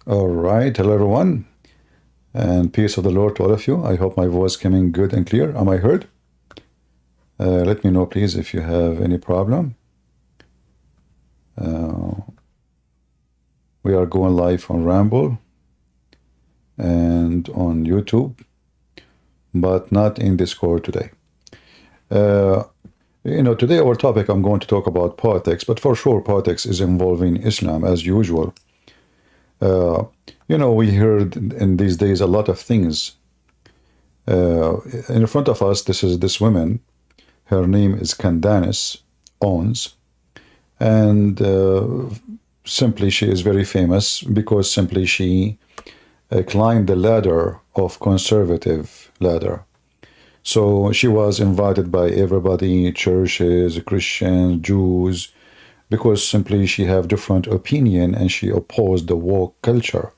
All right, hello everyone, and peace of the Lord to all of you. I hope my voice coming good and clear. Am I heard? Let me know, please, if you have any problem. We are going live on Ramble and on YouTube, but not in Discord today. Today our topic, I'm going to talk about politics, but for sure politics is involving Islam as usual. We heard in these days a lot of things. In front of us, this is this woman. Her name is Candace Owens, and simply she is very famous because simply she climbed the ladder of conservative ladder. So she was invited by everybody, churches, Christians, Jews, because simply she have different opinion and she opposed the woke culture.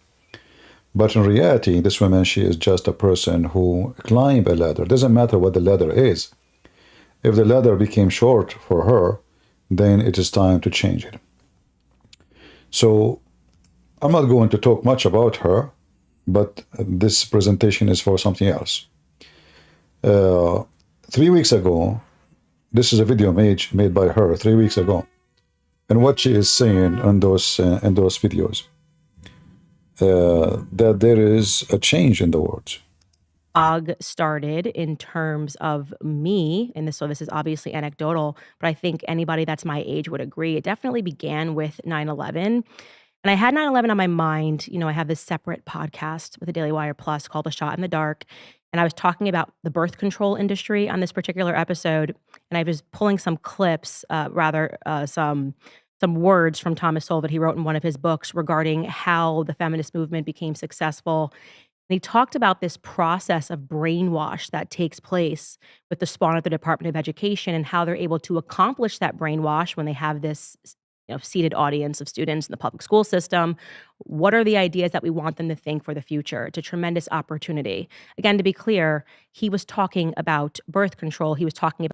But in reality, this woman, she is just a person who climbed a ladder. Doesn't matter what the ladder is. If the ladder became short for her, then it is time to change it. So I'm not going to talk much about her, but this presentation is for something else. 3 weeks ago, this is a video made by her 3 weeks ago. And what she is saying on those videos, that there is a change in the world. Started in terms of me, and this is obviously anecdotal, but I think anybody that's my age would agree. It definitely began with 9/11. And I had 9/11 on my mind. I have this separate podcast with the Daily Wire Plus called A Shot in the Dark. And I was talking about the birth control industry on this particular episode. And I was pulling some clips, some words from Thomas Sowell that he wrote in one of his books regarding how the feminist movement became successful. And he talked about this process of brainwash that takes place with the spawn of the Department of Education and how they're able to accomplish that brainwash when they have this seated audience of students in the public school system. What are the ideas that we want them to think for the future? It's a tremendous opportunity. Again, to be clear, he was talking about birth control. He was talking about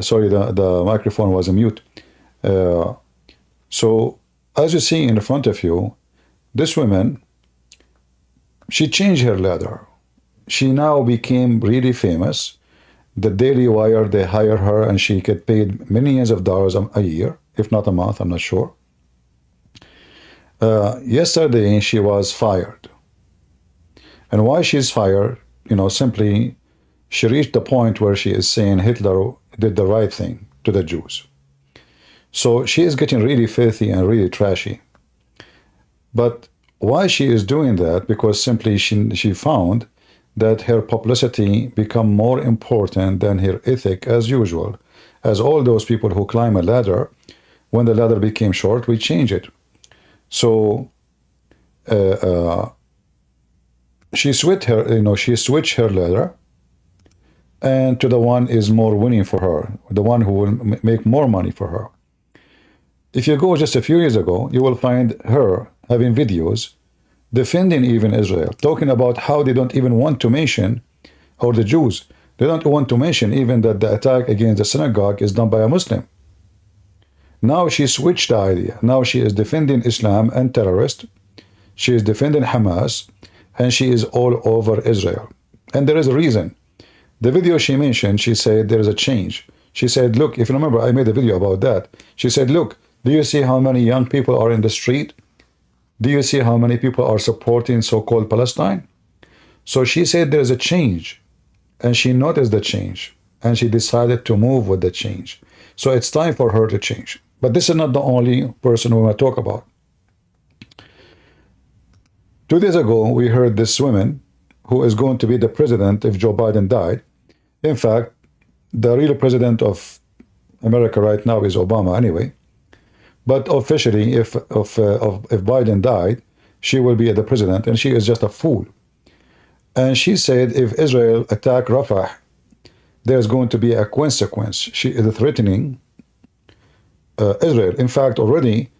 Sorry, the microphone was on mute. So as you see in front of you, this woman, she changed her ladder. She now became really famous. The Daily Wire, they hire her and she get paid millions of dollars a year, if not a month, I'm not sure. Yesterday, she was fired. And why she's fired? Simply, she reached the point where she is saying Hitler did the right thing to the Jews. So she is getting really filthy and really trashy. But why she is doing that? Because simply she found that her publicity become more important than her ethic as usual. As all those people who climb a ladder, when the ladder became short, we change it. So she switched her ladder, and to the one is more winning for her, the one who will make more money for her. If you go just a few years ago, you will find her having videos defending even Israel, talking about how they don't even want to mention, or the Jews, they don't want to mention even that the attack against the synagogue is done by a Muslim. Now she switched the idea. Now she is defending Islam and terrorists. She is defending Hamas, and she is all over Israel. And there is a reason. The video she mentioned, she said there is a change. She said, look, if you remember, I made a video about that. She said, look, do you see how many young people are in the street? Do you see how many people are supporting so-called Palestine? So she said there is a change, and she noticed the change. and she decided to move with the change. So it's time for her to change. But this is not the only person we want to talk about. 2 days ago, we heard this woman who is going to be the president if Joe Biden died. In fact, the real president of America right now is Obama anyway. But officially, if Biden died, she will be the president, and she is just a fool. And she said if Israel attack Rafah, there's going to be a consequence. She is threatening Israel. In fact, already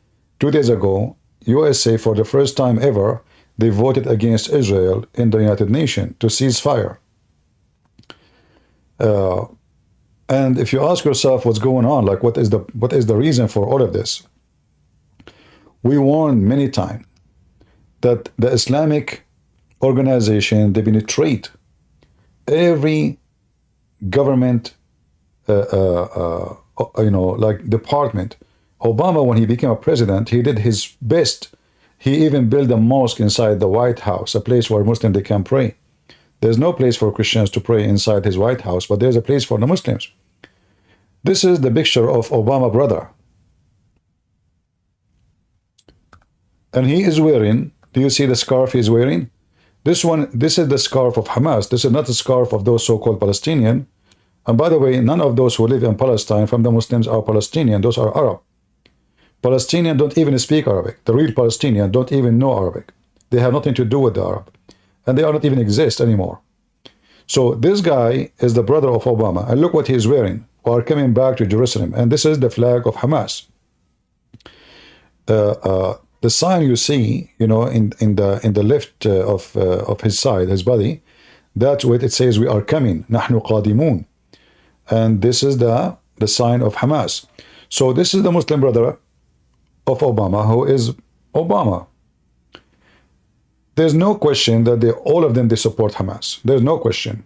2 days ago, USA, for the first time ever, they voted against Israel in the United Nations to cease fire. And if you ask yourself what's going on, like what is the reason for all of this? We warned many times that the Islamic organization, they penetrate every government, like department. Obama, when he became a president, he did his best. He even built a mosque inside the White House, a place where Muslims they can pray. There's no place for Christians to pray inside his White House, but there's a place for the Muslims. This is the picture of Obama brother. And he is wearing, do you see the scarf he's wearing? This is the scarf of Hamas. This is not the scarf of those so-called Palestinian. And by the way, none of those who live in Palestine from the Muslims are Palestinian. Those are Arab. Palestinians don't even speak Arabic. The real Palestinians don't even know Arabic. They have nothing to do with the Arab. And they are not even exist anymore. So this guy is the brother of Obama. And look what he's wearing. We are coming back to Jerusalem. And this is the flag of Hamas. The sign you see, in the left of his side, his body, that's what it says, we are coming. نحن قادمون. And this is the sign of Hamas. So this is the Muslim brother of Obama, who is Obama. There's no question that all of them, they support Hamas. There's no question.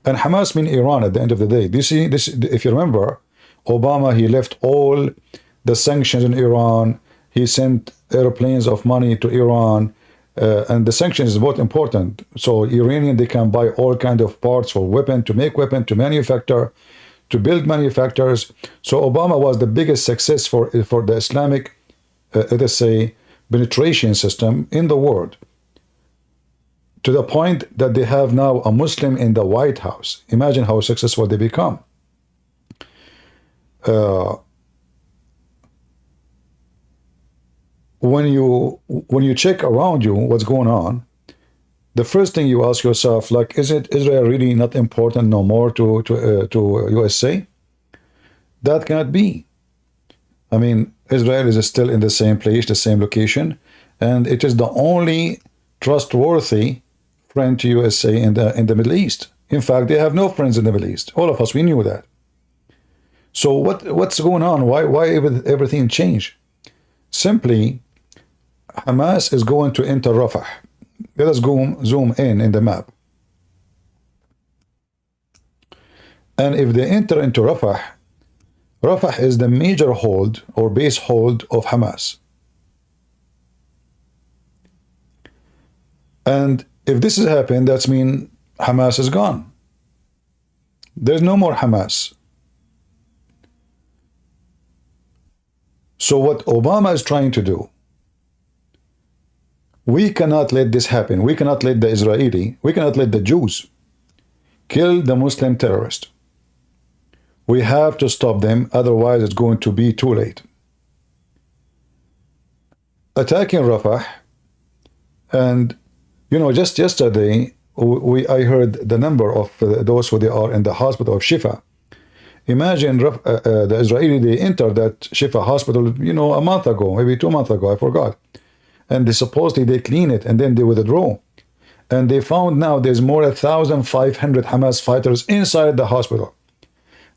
And Hamas means Iran at the end of the day. Do you see this? If you remember, Obama, he left all the sanctions in Iran. He sent airplanes of money to Iran. And the sanctions is both important. So Iranian, they can buy all kind of parts for weapon, to make weapon, to manufacture, to build manufacturers. So Obama was the biggest success for the Islamic, let's say, penetration system in the world. To the point that they have now a Muslim in the White House. Imagine how successful they become. When you check around you what's going on, the first thing you ask yourself, like, is it Israel really not important no more to USA? That cannot be. I mean, Israel is still in the same place, the same location, and it is the only trustworthy friend to USA in the Middle East. In fact, they have no friends in the Middle East. All of us, we knew that. So what's going on? Why everything changed? Simply, Hamas is going to enter Rafah. Let us go zoom in the map. And if they enter into Rafah, Rafah is the major hold or base hold of Hamas. And if this has happened, that means Hamas is gone. There's no more Hamas. So what Obama is trying to do, we cannot let this happen. We cannot let we cannot let the Jews kill the Muslim terrorist. We have to stop them, otherwise it's going to be too late. Attacking Rafah, and just yesterday, I heard the number of those who they are in the hospital of Shifa. Imagine the Israeli, they entered that Shifa hospital, a month ago, maybe 2 months ago, I forgot. And supposedly they clean it and then they withdraw. And they found now there's more than 1,500 Hamas fighters inside the hospital.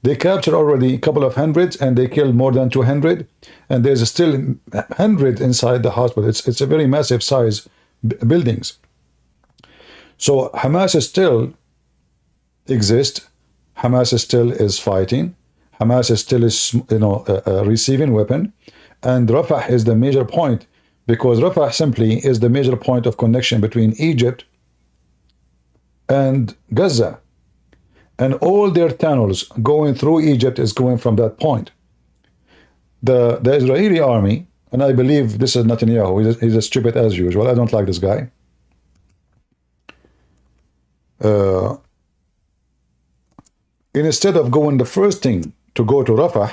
They captured already a couple of hundreds and they killed more than 200. And there's still 100 inside the hospital. It's a very massive size buildings. So Hamas still exists. Hamas still is fighting. Hamas still is, receiving weapon. And Rafah is the major point, because Rafah simply is the major point of connection between Egypt and Gaza. and all their tunnels going through Egypt is going from that point. The Israeli army, and I believe this is Netanyahu, he's as stupid as usual. I don't like this guy. Instead of going the first thing to go to Rafah,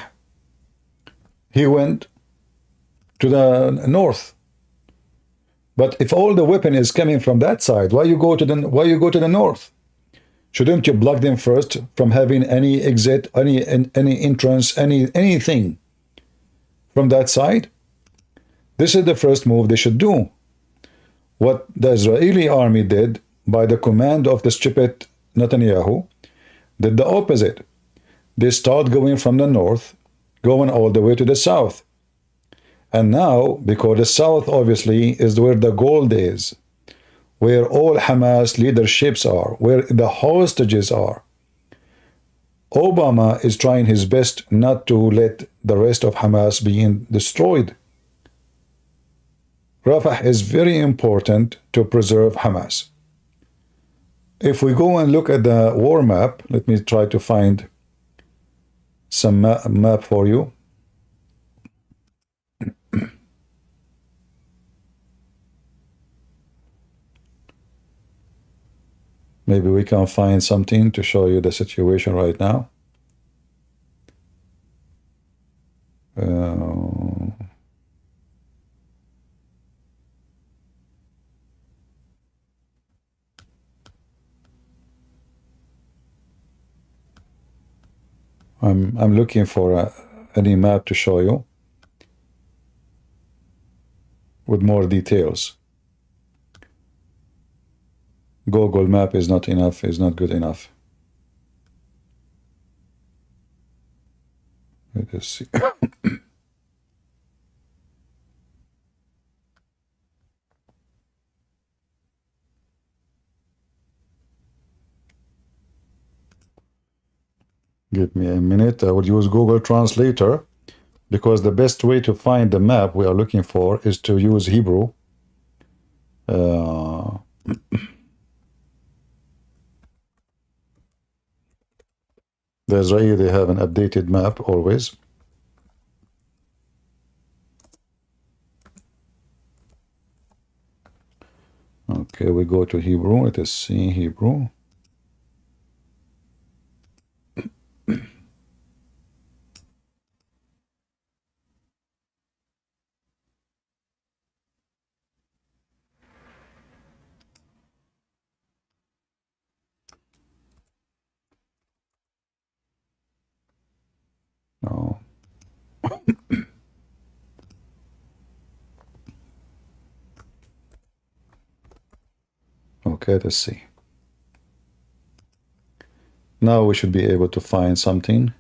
he went to the north. But if all the weapon is coming from that side, why you go to the north? Shouldn't you block them first from having any exit, any entrance, anything from that side? This is the first move they should do. What the Israeli army did, by the command of the stupid Netanyahu, did the opposite. They start going from the north, going all the way to the south. And now, because the south obviously is where the gold is, where all Hamas leaderships are, where the hostages are, Obama is trying his best not to let the rest of Hamas being destroyed. Rafah is very important to preserve Hamas. If we go and look at the war map, let me try to find some map for you. Maybe we can find something to show you the situation right now. I'm looking for any map to show you with more details. Google map is not enough, is not good enough. Let us see. Give me a minute. I would use Google Translator because the best way to find the map we are looking for is to use Hebrew. The Israeli, they have an updated map always. Okay, we go to Hebrew. Let us see Hebrew. No. Okay, let's see. Now we should be able to find something.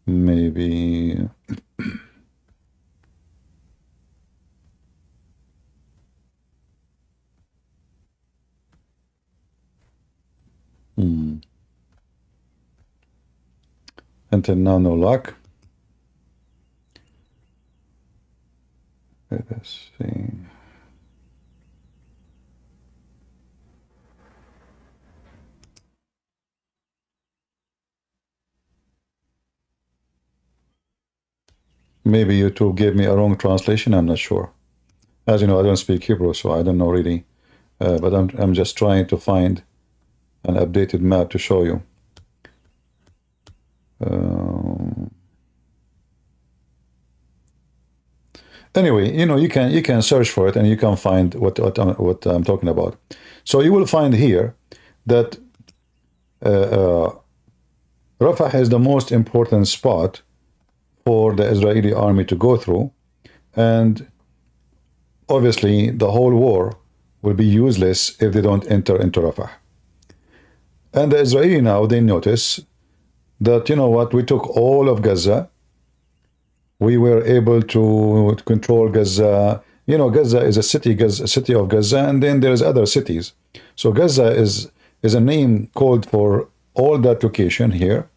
Maybe until now, no luck. Let us see. Maybe YouTube gave me a wrong translation, I'm not sure. As you know, I don't speak Hebrew, so I don't know really. But I'm just trying to find an updated map to show you. Anyway, you know, you can search for it and you can find what I'm talking about. So you will find here that Rafah is the most important spot for the Israeli army to go through, and obviously the whole war will be useless if they don't enter into Rafah. And the Israeli now, they notice that, you know what, we took all of Gaza. We were able to control Gaza. You know, Gaza is a city of Gaza, and then there's other cities. So Gaza is a name called for all that location here,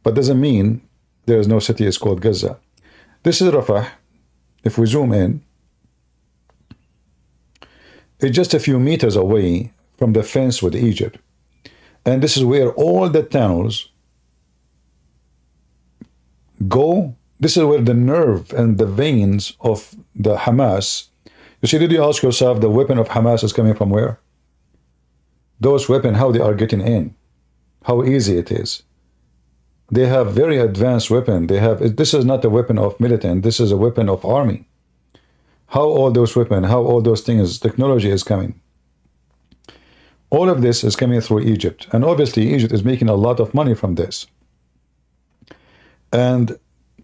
but doesn't mean there is no city is called Gaza. This is Rafah. If we zoom in, is just a few meters away from the fence with Egypt. And this is where all the tunnels go. This is where the nerve and the veins of the Hamas. You see, did you ask yourself, the weapon of Hamas is coming from where? Those weapons, how they are getting in, how easy it is. They have very advanced weapon. They have, this is not a weapon of militant, this is a weapon of army. How all those weapons, how all those things, technology is coming. All of this is coming through Egypt. And obviously Egypt is making a lot of money from this. And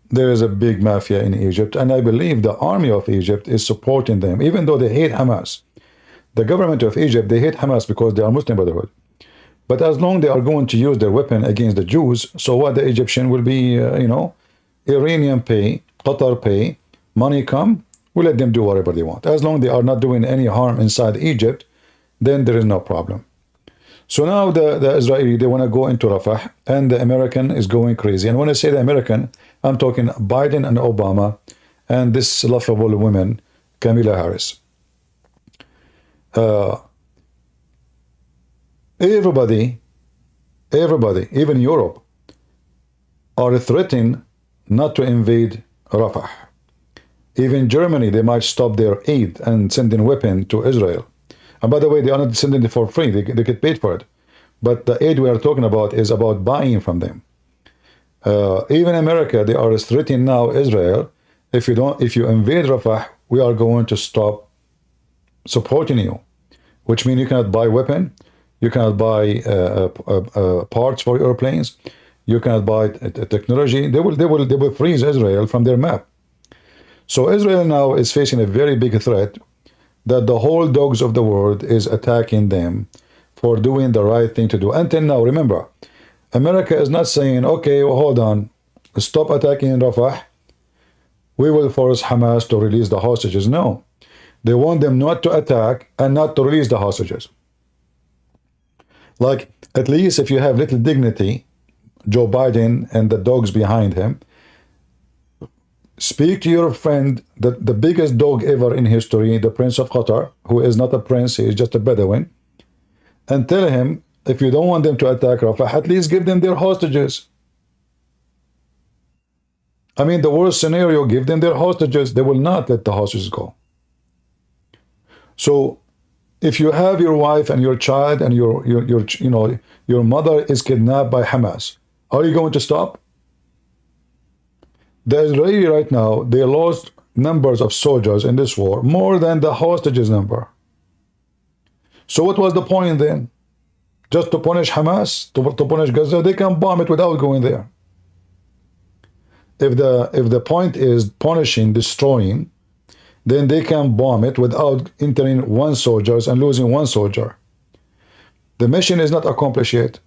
there is a big mafia in Egypt. And I believe the army of Egypt is supporting them, even though they hate Hamas. The government of Egypt, they hate Hamas because they are Muslim Brotherhood. But as long they are going to use their weapon against the Jews, so what the Egyptian will be, you know, Iranian pay, Qatar pay, money come, we let them do whatever they want. As long they are not doing any harm inside Egypt, then there is no problem. So now the Israeli, they want to go into Rafah, and the American is going crazy. And when I say the American, I'm talking Biden and Obama, and this laughable woman, Kamala Harris. Everybody, even Europe, are threatening not to invade Rafah. Even Germany, they might stop their aid and sending weapons to Israel. And by the way, they are not sending it for free. They get paid for it. But the aid we are talking about is about buying from them. Even America, they are threatening now Israel. If you invade Rafah, we are going to stop supporting you. Which means you cannot buy weapon, you cannot buy parts for airplanes, you cannot buy technology. They will freeze Israel from their map. So Israel now is facing a very big threat that the whole dogs of the world is attacking them for doing the right thing to do. Until now, remember, America is not saying, okay, well, hold on, stop attacking Rafah, we will force Hamas to release the hostages. No. They want them not to attack and not to release the hostages. Like, at least if you have little dignity, Joe Biden and the dogs behind him, speak to your friend, the biggest dog ever in history, the Prince of Qatar, who is not a prince, he is just a Bedouin, and tell him, if you don't want them to attack Rafah, at least give them their hostages. I mean, the worst scenario, give them their hostages. They will not let the hostages go. So if you have your wife and your child and your mother is kidnapped by Hamas, are you going to stop? The Israeli right now, they lost numbers of soldiers in this war, more than the hostages number. So what was the point then? Just to punish Hamas, to punish Gaza? They can bomb it without going there. If the point is punishing, destroying, then they can bomb it without entering one soldier and losing one soldier. The mission is not accomplished yet.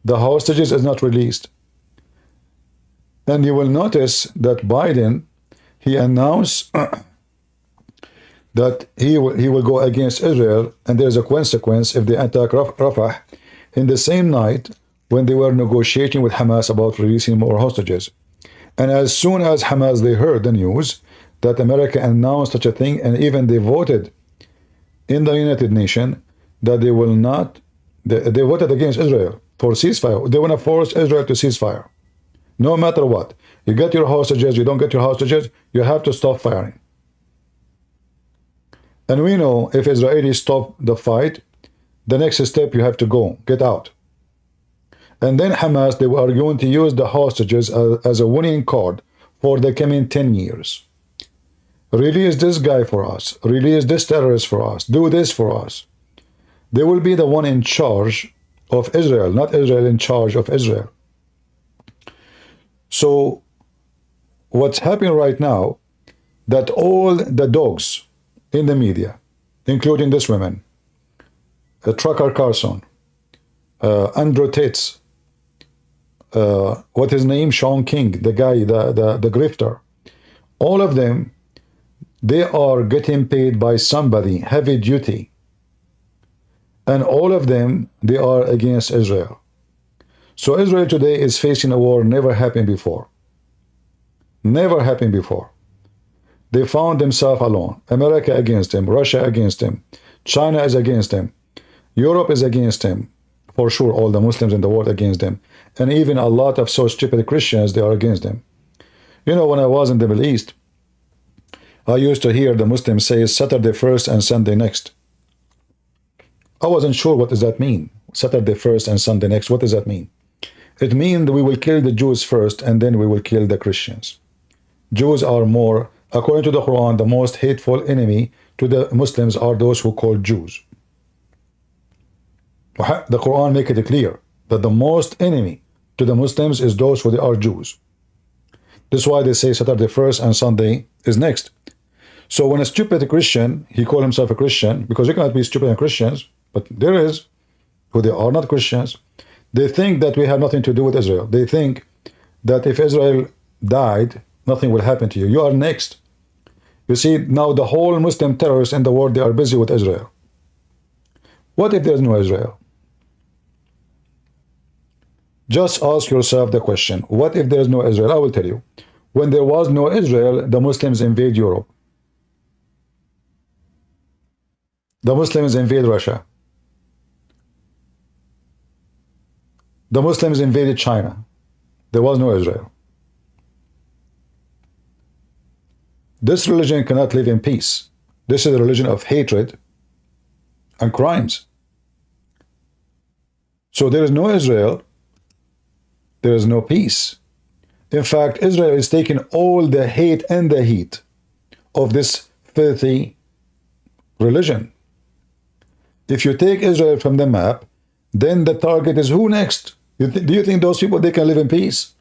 The hostages is not released. And you will notice that Biden, he announced that he will go against Israel, and there's a consequence if they attack Rafah in the same night when they were negotiating with Hamas about releasing more hostages. And as soon as Hamas, they heard the news that America announced such a thing, and even they voted in the United Nations that they will not, they voted against Israel for ceasefire. They want to force Israel to ceasefire. No matter what. You get your hostages, you don't get your hostages, you have to stop firing. And we know if Israelis stop the fight, the next step you have to go, get out. And then Hamas, they are going to use the hostages as a winning card for the coming 10 years. Release this guy for us. Release this terrorist for us. Do this for us. They will be the one in charge of Israel, not Israel in charge of Israel. So what's happening right now, that all the dogs in the media, including this woman, Trucker Carson, Andrew Tate, what his name, Sean King, the guy, the grifter, all of them, they are getting paid by somebody, heavy duty. And all of them, they are against Israel. So Israel today is facing a war never happened before. Never happened before. They found themselves alone. America against them, Russia against them, China is against him. Europe is against him. For sure, all the Muslims in the world against him. And even a lot of so stupid Christians, they are against him. You know, when I was in the Middle East, I used to hear the Muslims say Saturday first and Sunday next. I wasn't sure what does that mean. Saturday first and Sunday next. What does that mean? It means that we will kill the Jews first and then we will kill the Christians. Jews are more, according to the Quran, the most hateful enemy to the Muslims are those who call Jews. The Quran make it clear that the most enemy to the Muslims is those who are Jews. That's why they say Saturday first and Sunday is next. So when a stupid Christian, he call himself a Christian, because you cannot be stupid and Christians, but there is, who they are not Christians, they think that we have nothing to do with Israel. They think that if Israel died, nothing will happen to you. You are next. You see, now the whole Muslim terrorists in the world, they are busy with Israel. What if there's no Israel? Just ask yourself the question, what if there is no Israel? I will tell you. When there was no Israel, the Muslims invade Europe. The Muslims invade Russia. The Muslims invaded China. There was no Israel. This religion cannot live in peace. This is a religion of hatred and crimes. So there is no Israel. There is no peace. In fact, Israel is taking all the hate and the heat of this filthy religion. If you take Israel from the map, then the target is who next? Do you think those people, they can live in peace?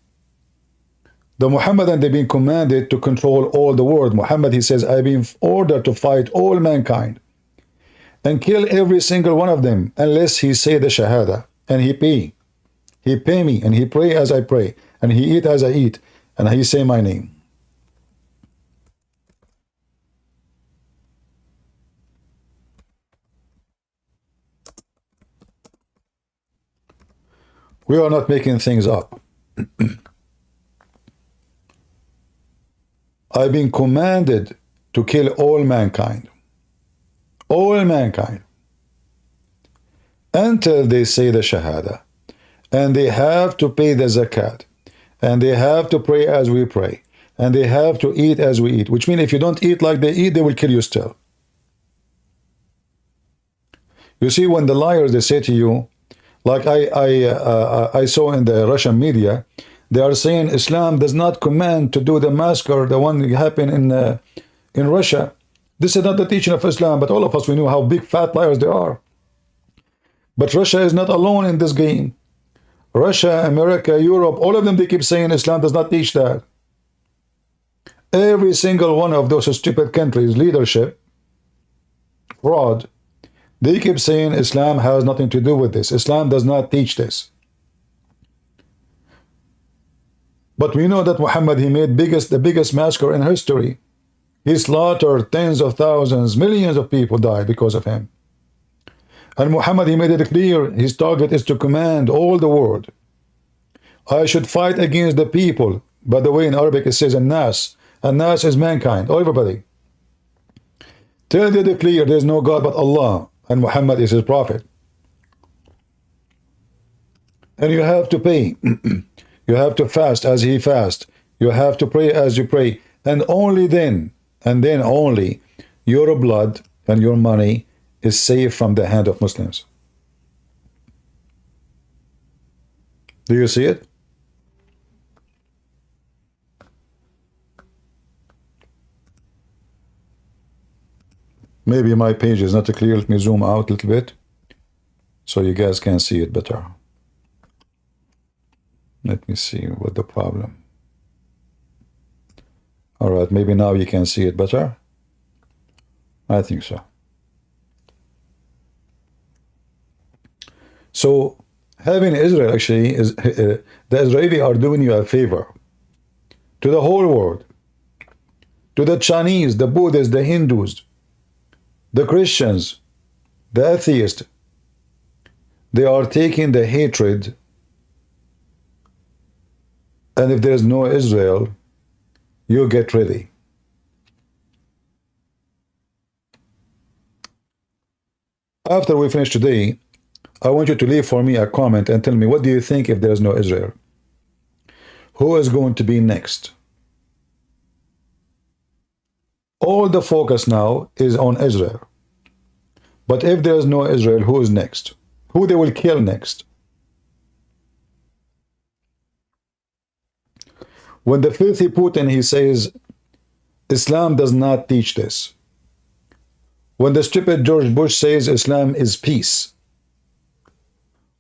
The Muhammadan, they've been commanded to control all the world. Muhammad, he says, I've been ordered to fight all mankind and kill every single one of them unless he say the Shahada and he pay. He pay me and he pray as I pray and he eat as I eat and he say my name. We are not making things up. I've been commanded to kill all mankind. All mankind. Until they say the Shahada. And they have to pay the zakat. And they have to pray as we pray. And they have to eat as we eat. Which means if you don't eat like they eat, they will kill you still. You see, when the liars, they say to you, like I saw in the Russian media, they are saying Islam does not command to do the massacre, the one that happened in Russia. This is not the teaching of Islam, but all of us, we know how big fat liars they are. But Russia is not alone in this game. Russia, America, Europe, all of them, they keep saying Islam does not teach that. Every single one of those stupid countries, leadership, fraud, they keep saying Islam has nothing to do with this. Islam does not teach this. But we know that Muhammad, he made the biggest massacre in history. He slaughtered tens of thousands, millions of people died because of him. And Muhammad, he made it clear, his target is to command all the world. I should fight against the people. By the way, in Arabic it says An-Nas. An-Nas is mankind, everybody. Tell them clear, there is no God but Allah. And Muhammad is his prophet. And you have to pay. You have to fast as he fast. You have to pray as you pray. And only then, and then only, your blood and your money is safe from the hand of Muslims. Do you see it? Maybe my page is not clear. Let me zoom out a little bit so you guys can see it better. Let me see what the problem. All right, maybe now you can see it better. I think so. So having Israel actually is the Israeli are doing you a favor to the whole world, to the Chinese, the Buddhists, the Hindus, the Christians, the atheists. They are taking the hatred, and if there is no Israel, you get ready. After we finish today, I want you to leave for me a comment and tell me, what do you think if there is no Israel? Who is going to be next? All the focus now is on Israel. But if there is no Israel, who is next? Who they will kill next? When the filthy Putin, he says, Islam does not teach this. When the stupid George Bush says Islam is peace.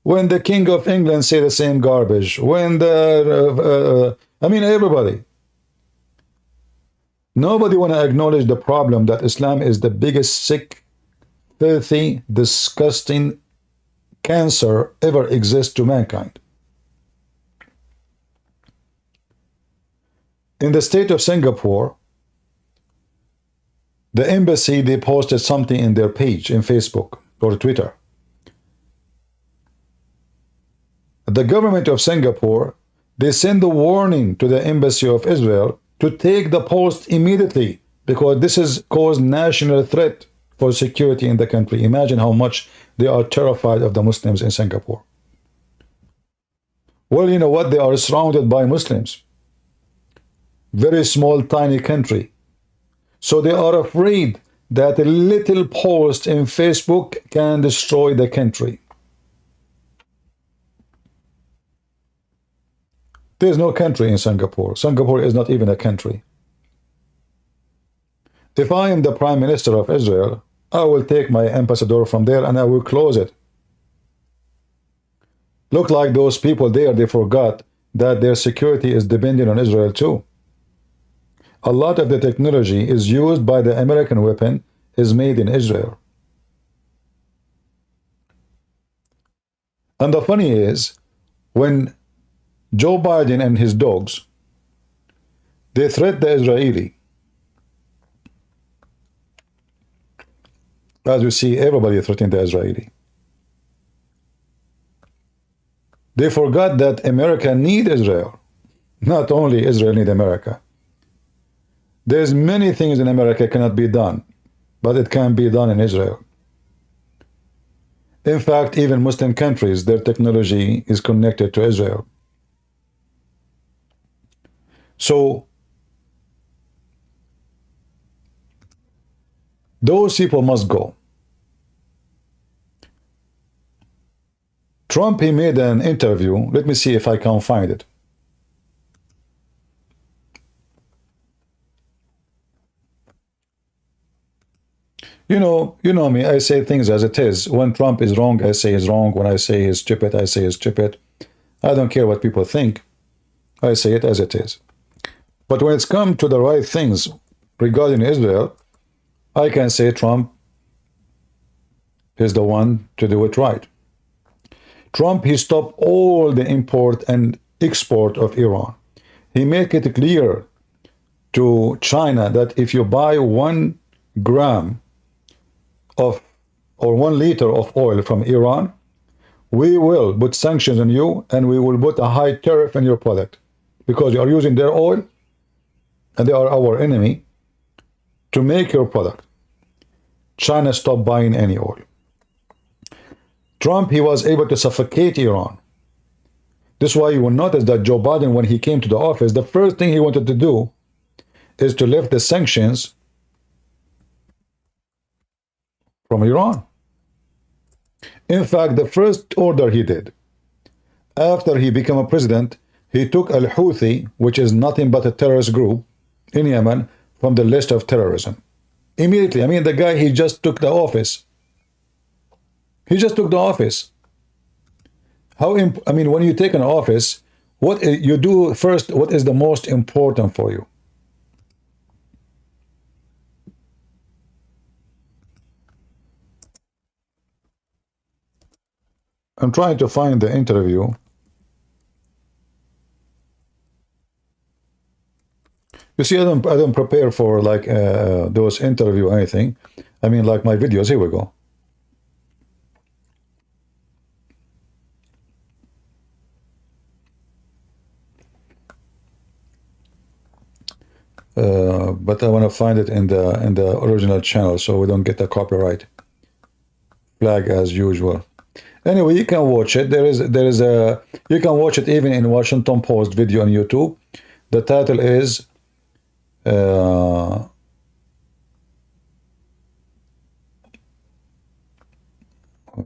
When the King of England say the same garbage. When everybody. Nobody want to acknowledge the problem that Islam is the biggest sick, filthy, disgusting cancer ever exists to mankind. In the state of Singapore, the embassy, they posted something in their page in Facebook or Twitter. The government of Singapore, they send a warning to the embassy of Israel to take the post immediately because this has caused national threat for security in the country. Imagine how much they are terrified of the Muslims in Singapore. Well, you know what? They are surrounded by Muslims. Very small, tiny country. So they are afraid that a little post in Facebook can destroy the country. There is no country in Singapore. Singapore is not even a country. If I am the Prime Minister of Israel, I will take my ambassador from there and I will close it. Look like those people there, they forgot that their security is dependent on Israel too. A lot of the technology is used by the American weapon is made in Israel. And the funny is, when Joe Biden and his dogs, they threat the Israeli. As you see, everybody threatening the Israeli. They forgot that America need Israel. Not only Israel need America. There's many things in America cannot be done, but it can be done in Israel. In fact, even Muslim countries, their technology is connected to Israel. So, those people must go. Trump, he made an interview. Let me see if I can find it. You know me, I say things as it is. When Trump is wrong, I say he's wrong. When I say he's stupid, I say he's stupid. I don't care what people think. I say it as it is. But when it's come to the right things regarding Israel, I can say Trump is the one to do it right. Trump, he stopped all the import and export of Iran. He made it clear to China that if you buy 1 gram of or 1 liter of oil from Iran, we will put sanctions on you and we will put a high tariff on your product because you are using their oil and they are our enemy to make your product. China stopped buying any oil. Trump, he was able to suffocate Iran. This is why you will notice that Joe Biden, when he came to the office, the first thing he wanted to do is to lift the sanctions from Iran. In fact, the first order he did, after he became a president, he took Al-Houthi, which is nothing but a terrorist group in Yemen, from the list of terrorism. Immediately. I mean, the guy, he just took the office. He just took the office. When you take an office, what you do first, what is the most important for you? I'm trying to find the interview. You see, I don't prepare for like those interview or anything. I mean, like my videos. Here we go. But I want to find it in the original channel so we don't get the copyright. flag as usual. Anyway, you can watch it. There is a you can watch it even in Washington Post video on YouTube. The title is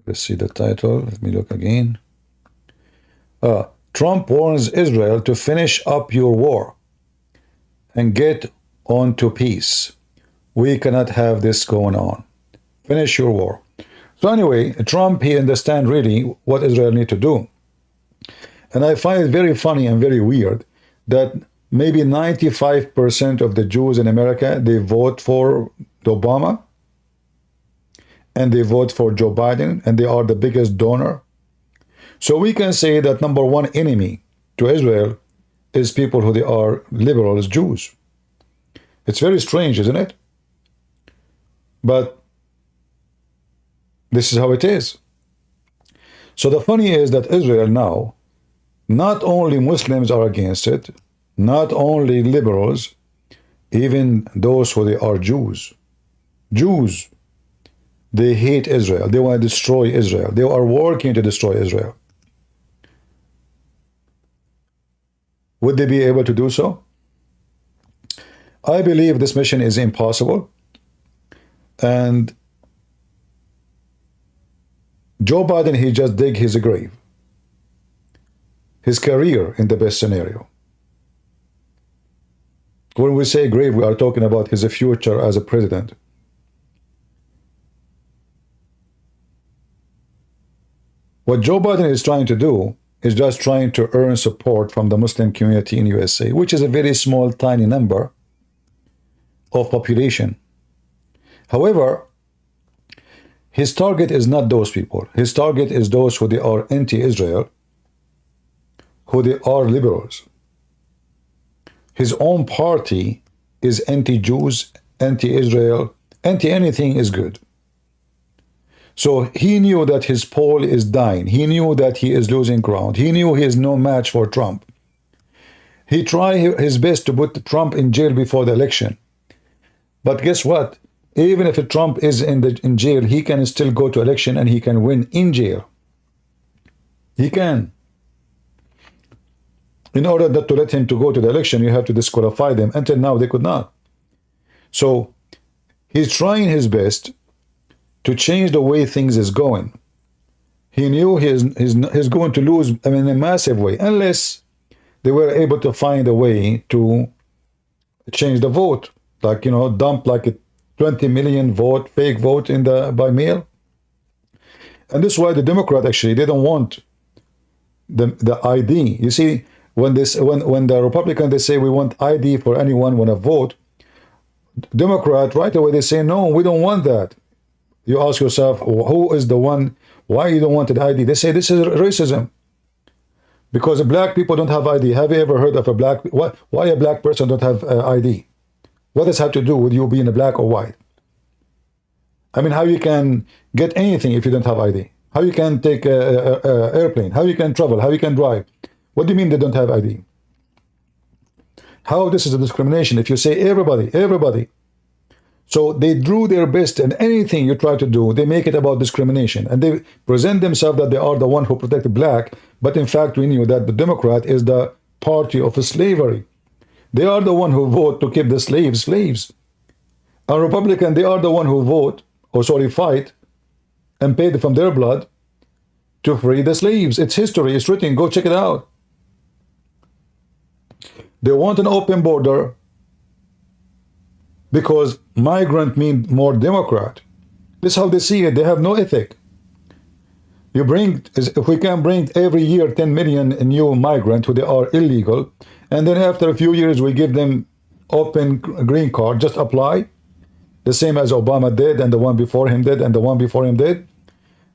let's see the title. Let me look again. Trump warns Israel to finish up your war and get on to peace. We cannot have this going on. Finish your war. So anyway, Trump, he understands really what Israel need to do. And I find it very funny and very weird that maybe 95% of the Jews in America, they vote for Obama and they vote for Joe Biden, and they are the biggest donor. So we can say that number one enemy to Israel is people who they are liberals, Jews. It's very strange, isn't it? But this is how it is. So the funny is that Israel now, not only Muslims are against it, not only liberals, even those who they are Jews. Jews, they hate Israel. They want to destroy Israel. They are working to destroy Israel. Would they be able to do so? I believe this mission is impossible. And Joe Biden, he just dig his grave. His career in the best scenario. When we say grave, we are talking about his future as a president. What Joe Biden is trying to do is just trying to earn support from the Muslim community in USA, which is a very small, tiny number of population. However, his target is not those people. His target is those who they are anti-Israel, who they are liberals. His own party is anti-Jews, anti-Israel, anti-anything is good. So he knew that his poll is dying. He knew that he is losing ground. He knew he is no match for Trump. He tried his best to put Trump in jail before the election. But guess what? Even if Trump is in jail, he can still go to election and he can win in jail. He can. In order not to let him to go to the election, you have to disqualify them. Until now, they could not. So he's trying his best to change the way things is going. He knew he's going to lose in a massive way, unless they were able to find a way to change the vote, like, you know, dump like a 20 million vote, fake vote in by mail. And this is why the Democrat actually, they don't want the ID. You see, when the Republican, they say we want ID for anyone when a vote, Democrat right away they say no, we don't want that. You ask yourself, who is the one? Why you don't want an ID? They say this is racism. Because black people don't have ID. Have you ever heard of a black? Why a black person don't have ID? What does have to do with you being a black or white? I mean, how you can get anything if you don't have ID? How you can take an airplane? How you can travel? How you can drive? What do you mean they don't have ID? How this is a discrimination if you say everybody, everybody. So they drew their best, and anything you try to do, they make it about discrimination. And they present themselves that they are the one who protect the black, but in fact we knew that the Democrat is the party of slavery. They are the one who vote to keep the slaves slaves. And Republican, they are the one who vote, or sorry, fight, and paid from their blood to free the slaves. It's history, it's written, go check it out. They want an open border because migrant mean more Democrat. This is how they see it. They have no ethic. You bring, if we can bring every year 10 million new migrants who they are illegal, and then after a few years we give them open green card, just apply, the same as Obama did, and the one before him did, and the one before him did.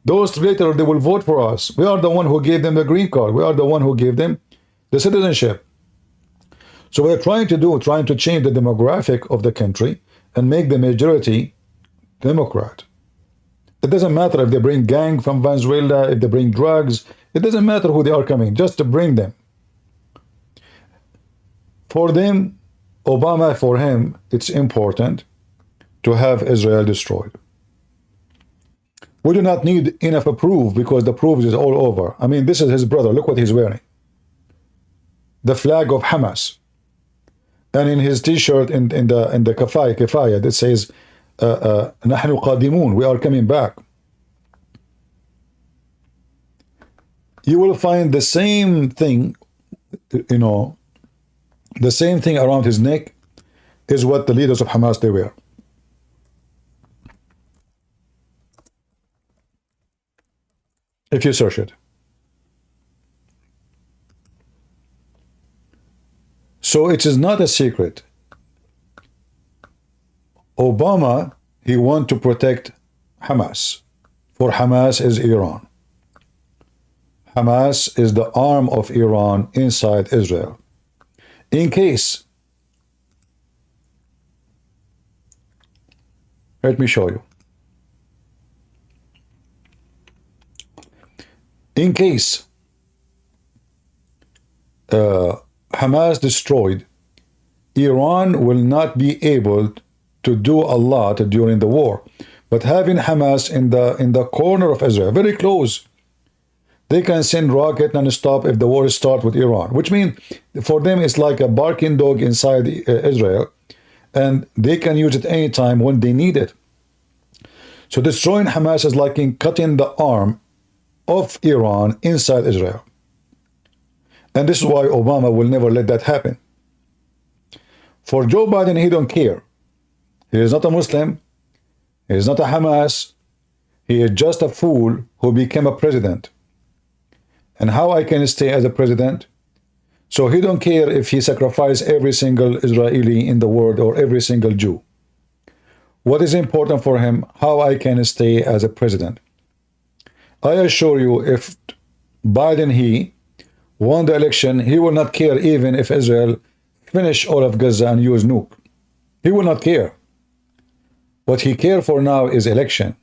Those later, they will vote for us. We are the one who gave them the green card. We are the one who gave them the citizenship. So we're trying to change the demographic of the country and make the majority Democrat. It doesn't matter if they bring gang from Venezuela, if they bring drugs. It doesn't matter who they are coming, just to bring them. For them, Obama, for him, it's important to have Israel destroyed. We do not need enough proof because the proof is all over. I mean, this is his brother. Look what he's wearing. The flag of Hamas. And in his t-shirt in the kifaya that says نحن قادمون, we are coming back. You will find the same thing, you know, the same thing around his neck is what the leaders of Hamas they wear. If you search it. So it is not a secret. Obama, he wants to protect Hamas. For Hamas is Iran. Hamas is the arm of Iran inside Israel. In case, let me show you. In case Hamas destroyed, Iran will not be able to do a lot during the war. But having Hamas in the corner of Israel, very close, they can send rocket non-stop if the war starts with Iran, which means for them it's like a barking dog inside Israel, and they can use it anytime when they need it. So destroying Hamas is like in cutting the arm of Iran inside Israel. And this is why Obama will never let that happen. For Joe Biden, he don't care. He is not a Muslim. He is not a Hamas. He is just a fool who became a president. And how I can stay as a president? So he don't care if he sacrifices every single Israeli in the world or every single Jew. What is important for him? How I can stay as a president. I assure you, if Biden, he won the election, he will not care even if Israel finish all of Gaza and use nuke. He will not care. What he cares for now is election.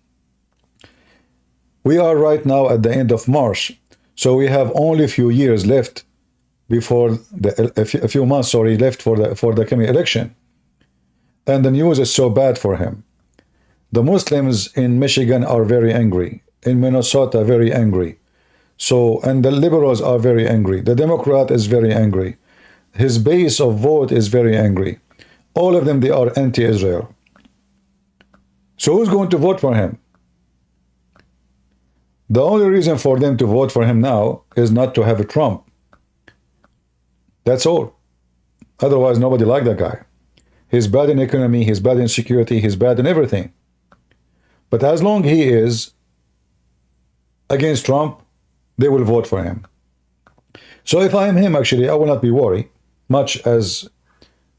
We are right now at the end of March, so we have only a few years left before a few months, sorry, left for the coming election. And the news is so bad for him. The Muslims in Michigan are very angry. In Minnesota, very angry. So, and the liberals are very angry. The Democrat is very angry. His base of vote is very angry. All of them, they are anti-Israel. So who's going to vote for him? The only reason for them to vote for him now is not to have a Trump. That's all. Otherwise, nobody likes that guy. He's bad in economy, he's bad in security, he's bad in everything. But as long as he is against Trump, they will vote for him. So if I am him, actually, I will not be worried much as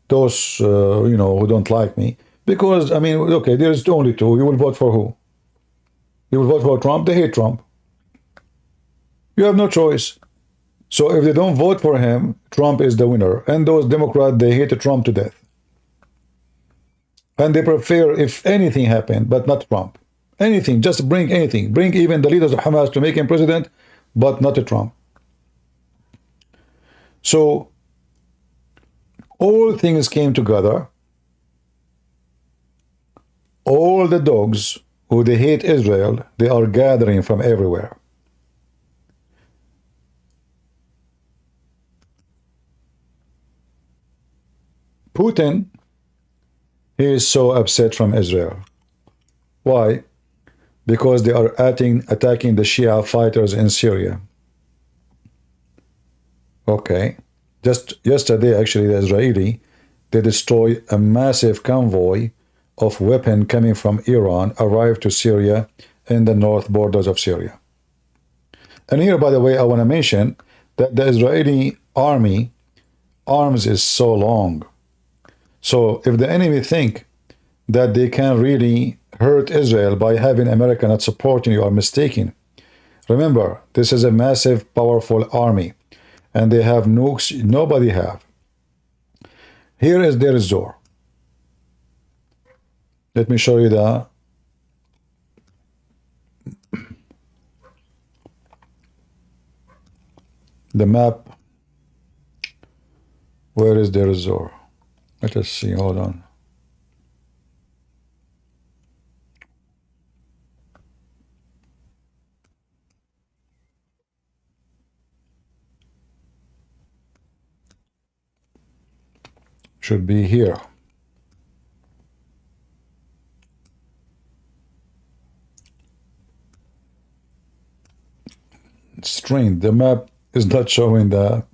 those, you know, who don't like me. Because, I mean, okay, there's only two. You will vote for who? You will vote for Trump? They hate Trump. You have no choice. So if they don't vote for him, Trump is the winner. And those Democrats, they hate Trump to death. And they prefer if anything happened, but not Trump. Anything, just bring anything. Bring even the leaders of Hamas to make him president, but not to Trump. So all things came together. All the dogs who they hate Israel, they are gathering from everywhere. Putin, he is so upset from Israel. Why? Because they are attacking the Shia fighters in Syria. Okay. Just yesterday, actually, the Israeli, they destroyed a massive convoy of weapons coming from Iran, arrived to Syria in the north borders of Syria. And here, by the way, I want to mention that the Israeli army arms is so long. So if the enemy think that they can really hurt Israel by having America not supporting you, are mistaken. Remember, this is a massive, powerful army, and they have nukes nobody have. Here is their Azhar. Let me show you the map. Where is their Azhar? Let us see, hold on. should be here. It's strange. The map is not showing the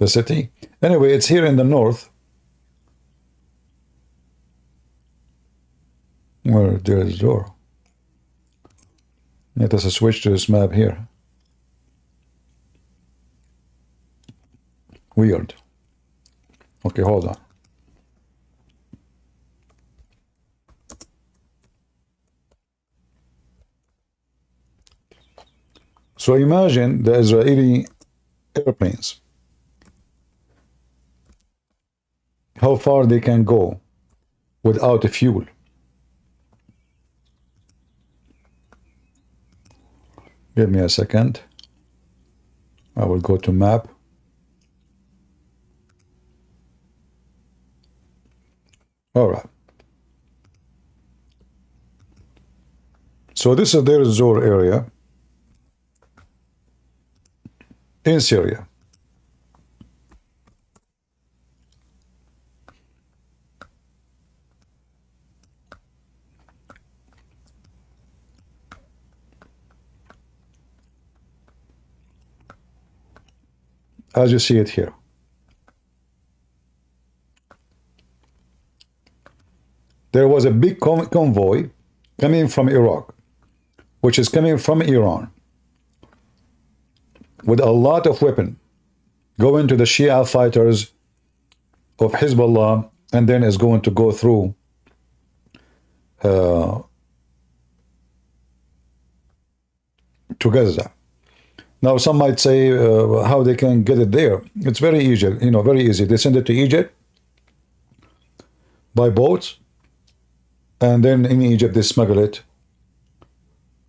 city. Anyway, it's here in the north. Where there is door. Let us switch to this map here. Weird. Okay, hold on. So imagine the Israeli airplanes. How far they can go without fuel. Give me a second. I will go to map. All right. So this is their Zor area in Syria. As you see it here. There was a big convoy coming from Iraq, which is coming from Iran, with a lot of weapons, going to the Shia fighters of Hezbollah, and then is going to go through to Gaza. Now, some might say how they can get it there. It's very easy, very easy. They send it to Egypt by boats, and then in Egypt they smuggle it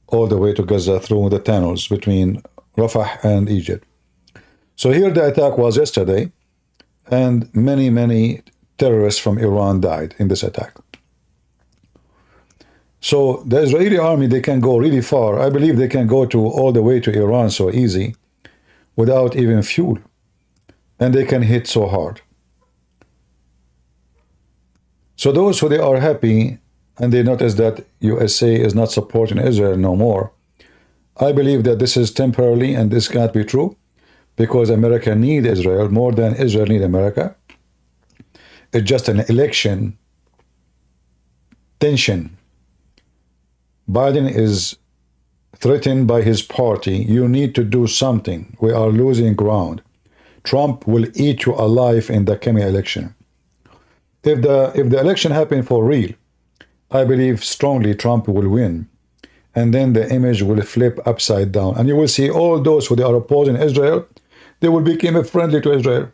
all the way to Gaza through the tunnels between Rafah and Egypt. So here the attack was yesterday, and many terrorists from Iran died in this attack. So the Israeli army, they can go really far. I believe they can go to all the way to Iran so easy without even fuel. And they can hit so hard. So those who they are happy and they notice that USA is not supporting Israel no more, I believe that this is temporarily and this can't be true because America needs Israel more than Israel needs America. It's just an election tension. Biden is threatened by his party. You need to do something. We are losing ground. Trump will eat you alive in the coming election. If the election happens for real, I believe strongly Trump will win. And then the image will flip upside down. And you will see all those who they are opposing Israel, they will become friendly to Israel.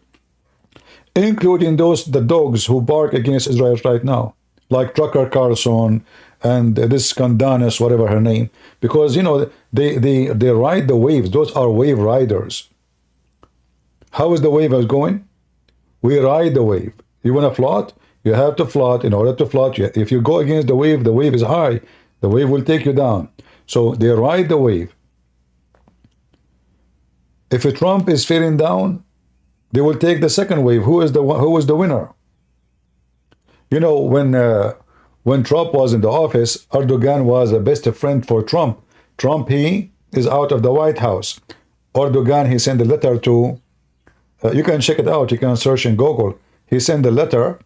Including the dogs who bark against Israel right now. Like Tucker Carlson and this Candace, whatever her name, because they ride the waves. Those are wave riders. How is the wave going? We ride the wave. You want to float? You have to float. In order to float, if you go against the wave is high. The wave will take you down. So they ride the wave. If Trump is feeling down, they will take the second wave. Who is the winner? When Trump was in the office, Erdogan was a best friend for Trump. Trump, he is out of the White House. Erdogan, he sent a letter to, you can check it out, you can search in Google. He sent a letter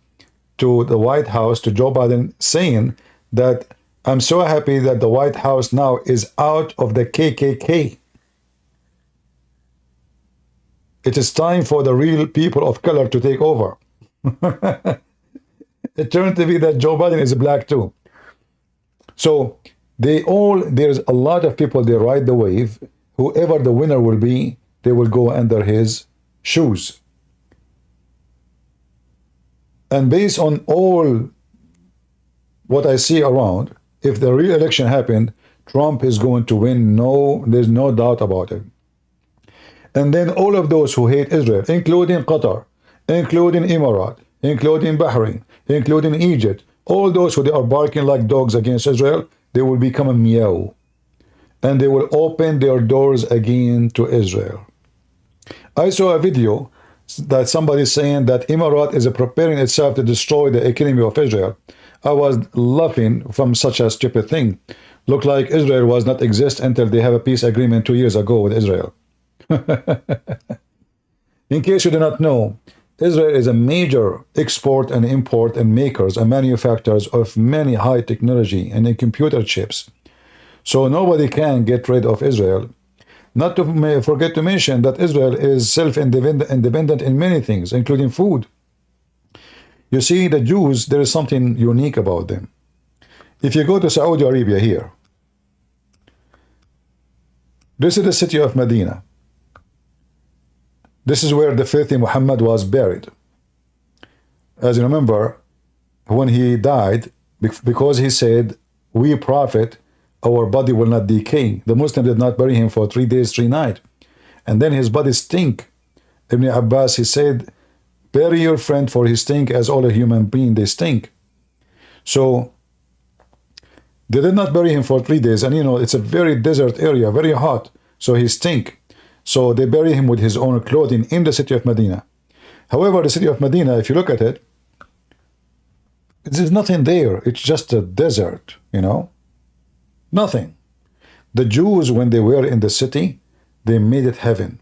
to the White House, to Joe Biden, saying that I'm so happy that the White House now is out of the KKK. It is time for the real people of color to take over. It turned to be that Joe Biden is black too. So there's a lot of people, they ride the wave. Whoever the winner will be, they will go under his shoes. And based on all what I see around, if the real election happened, Trump is going to win. There's no doubt about it. And then all of those who hate Israel, including Qatar, including Emirat, including Bahrain, including Egypt, all those who they are barking like dogs against Israel, they will become a meow. And they will open their doors again to Israel. I saw a video that somebody is saying that Emirates is preparing itself to destroy the economy of Israel. I was laughing from such a stupid thing. Looked like Israel was not exist until they have a peace agreement 2 years ago with Israel. In case you do not know, Israel is a major export and import and makers and manufacturers of many high technology and in computer chips. So nobody can get rid of Israel. Not to forget to mention that Israel is self-independent in many things, including food. You see, the Jews, there is something unique about them. If you go to Saudi Arabia here, this is the city of Medina. This is where the faithful Muhammad was buried. As you remember, when he died, because he said, we prophet, our body will not decay. The Muslim did not bury him for 3 days, 3 nights. And then his body stink. Ibn Abbas, he said, bury your friend for his stink, as all a human being, they stink. So they did not bury him for 3 days. And you know, it's a very desert area, very hot. So he stink. So they bury him with his own clothing in the city of Medina. However, the city of Medina, if you look at it, there's nothing there. It's just a desert, you know? Nothing. The Jews, when they were in the city, they made it heaven.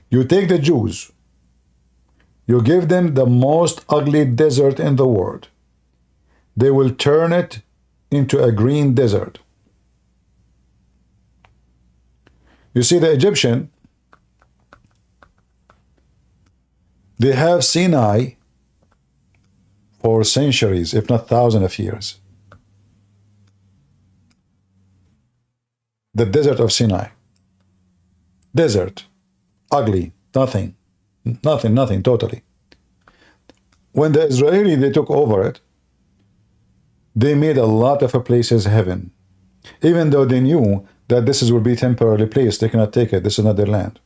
You take the Jews, you give them the most ugly desert in the world. They will turn it into a green desert. You see, the Egyptian, they have Sinai for centuries, if not thousands of years. The desert of Sinai. Desert. Ugly. Nothing. Nothing, totally. When the Israeli, they took over it, they made a lot of places heaven. Even though they knew that this will be temporarily place, they cannot take it. This is not their land.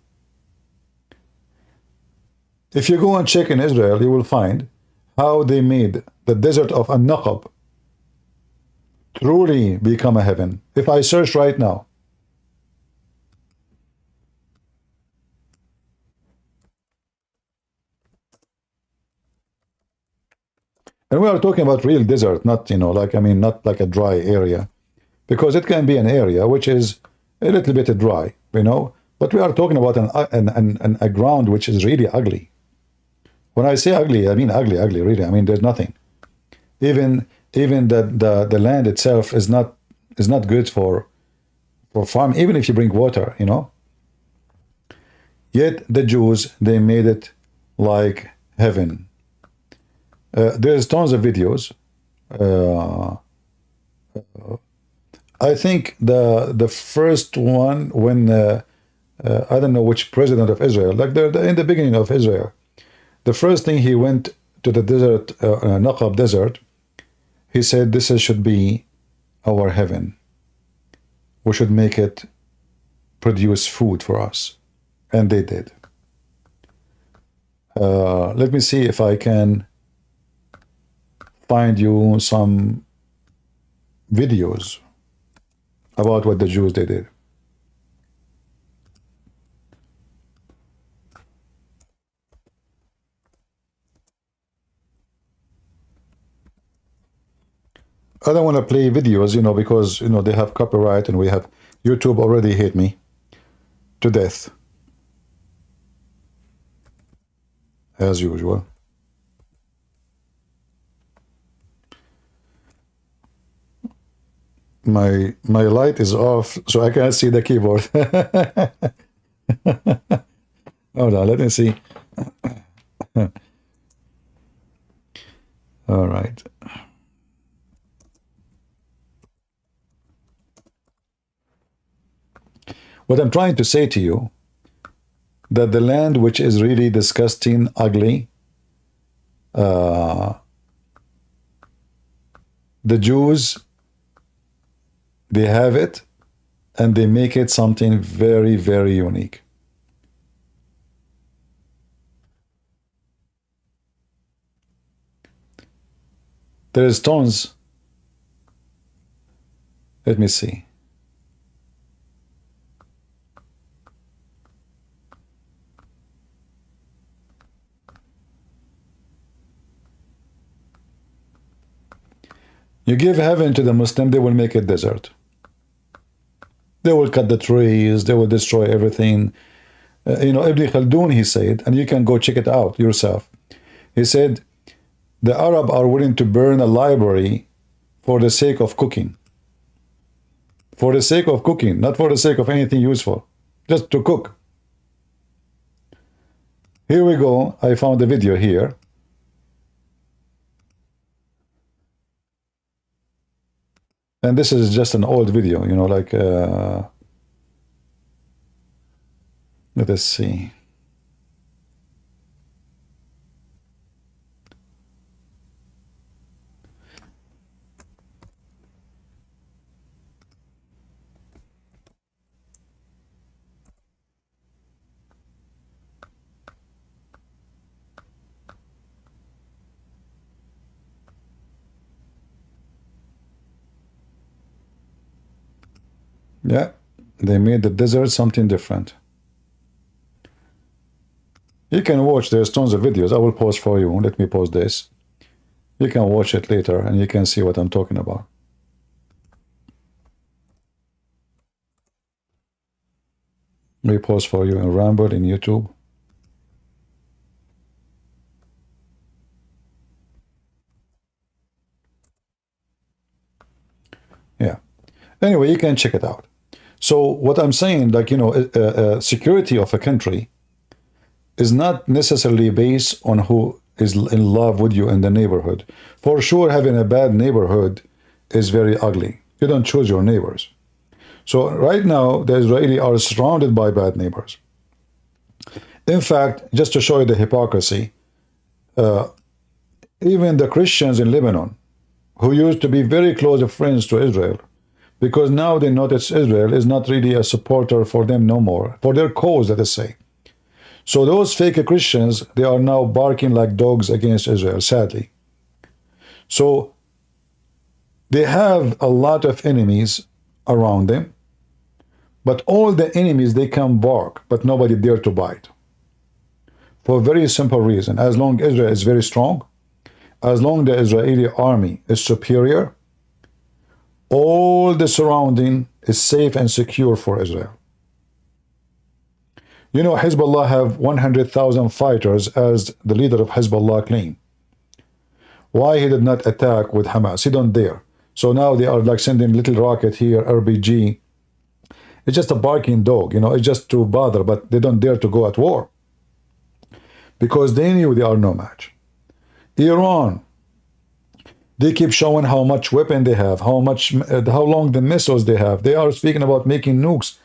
If you go and check in Israel, you will find how they made the desert of An-Naqab truly become a heaven. If I search right now, and we are talking about real desert, not, you know, like, I mean, not like a dry area, because it can be an area which is a little bit dry, you know, but we are talking about a ground which is really ugly. When I say ugly, I mean ugly, really. I mean, there's nothing. Even the land itself is not good for farm, even if you bring water, you know. Yet the Jews, they made it like heaven. There's tons of videos. I think the first one, when I don't know which president of Israel, like in the beginning of Israel, the first thing he went to the desert, Naqab desert, he said, this should be our heaven. We should make it produce food for us. And they did. Let me see if I can find you some videos about what the Jews they did. I don't want to play videos, you know, because, you know, they have copyright and we have YouTube already hate me to death, as usual. My light is off, so I can't see the keyboard. Hold on, let me see. All right. What I'm trying to say to you, that the land which is really disgusting, ugly, the Jews, they have it, and they make it something very, very unique. There is tons. Let me see. You give heaven to the Muslim, they will make it desert. They will cut the trees, they will destroy everything. You know, Ibn Khaldun, he said, and you can go check it out yourself. He said, the Arab are willing to burn a library for the sake of cooking. For the sake of cooking, not for the sake of anything useful. Just to cook. Here we go. I found a video here. And this is just an old video, you know, like, let us see. Yeah, they made the desert something different. You can watch, there's tons of videos. I will pause for you. Let me pause this. You can watch it later and you can see what I'm talking about. Let me pause for you in Rumble in YouTube. Yeah. Anyway, you can check it out. So what I'm saying, like, you know, security of a country is not necessarily based on who is in love with you in the neighborhood. For sure, having a bad neighborhood is very ugly. You don't choose your neighbors. So right now, the Israelis are surrounded by bad neighbors. In fact, just to show you the hypocrisy, even the Christians in Lebanon, who used to be very close friends to Israel, because now they notice Israel is not really a supporter for them no more, for their cause, let us say. So those fake Christians, they are now barking like dogs against Israel, sadly. So they have a lot of enemies around them, but all the enemies, they can bark, but nobody dare to bite. For a very simple reason. As long as Israel is very strong, as long as the Israeli army is superior, all the surrounding is safe and secure for Israel. You know, Hezbollah have 100,000 fighters, as the leader of Hezbollah claimed. Why he did not attack with Hamas? He don't dare. So now they are like sending little rocket here, RPG. It's just a barking dog, you know, it's just to bother, but they don't dare to go at war. Because they knew they are no match. Iran, they keep showing how much weapon they have, how long the missiles they have. They are speaking about making nukes.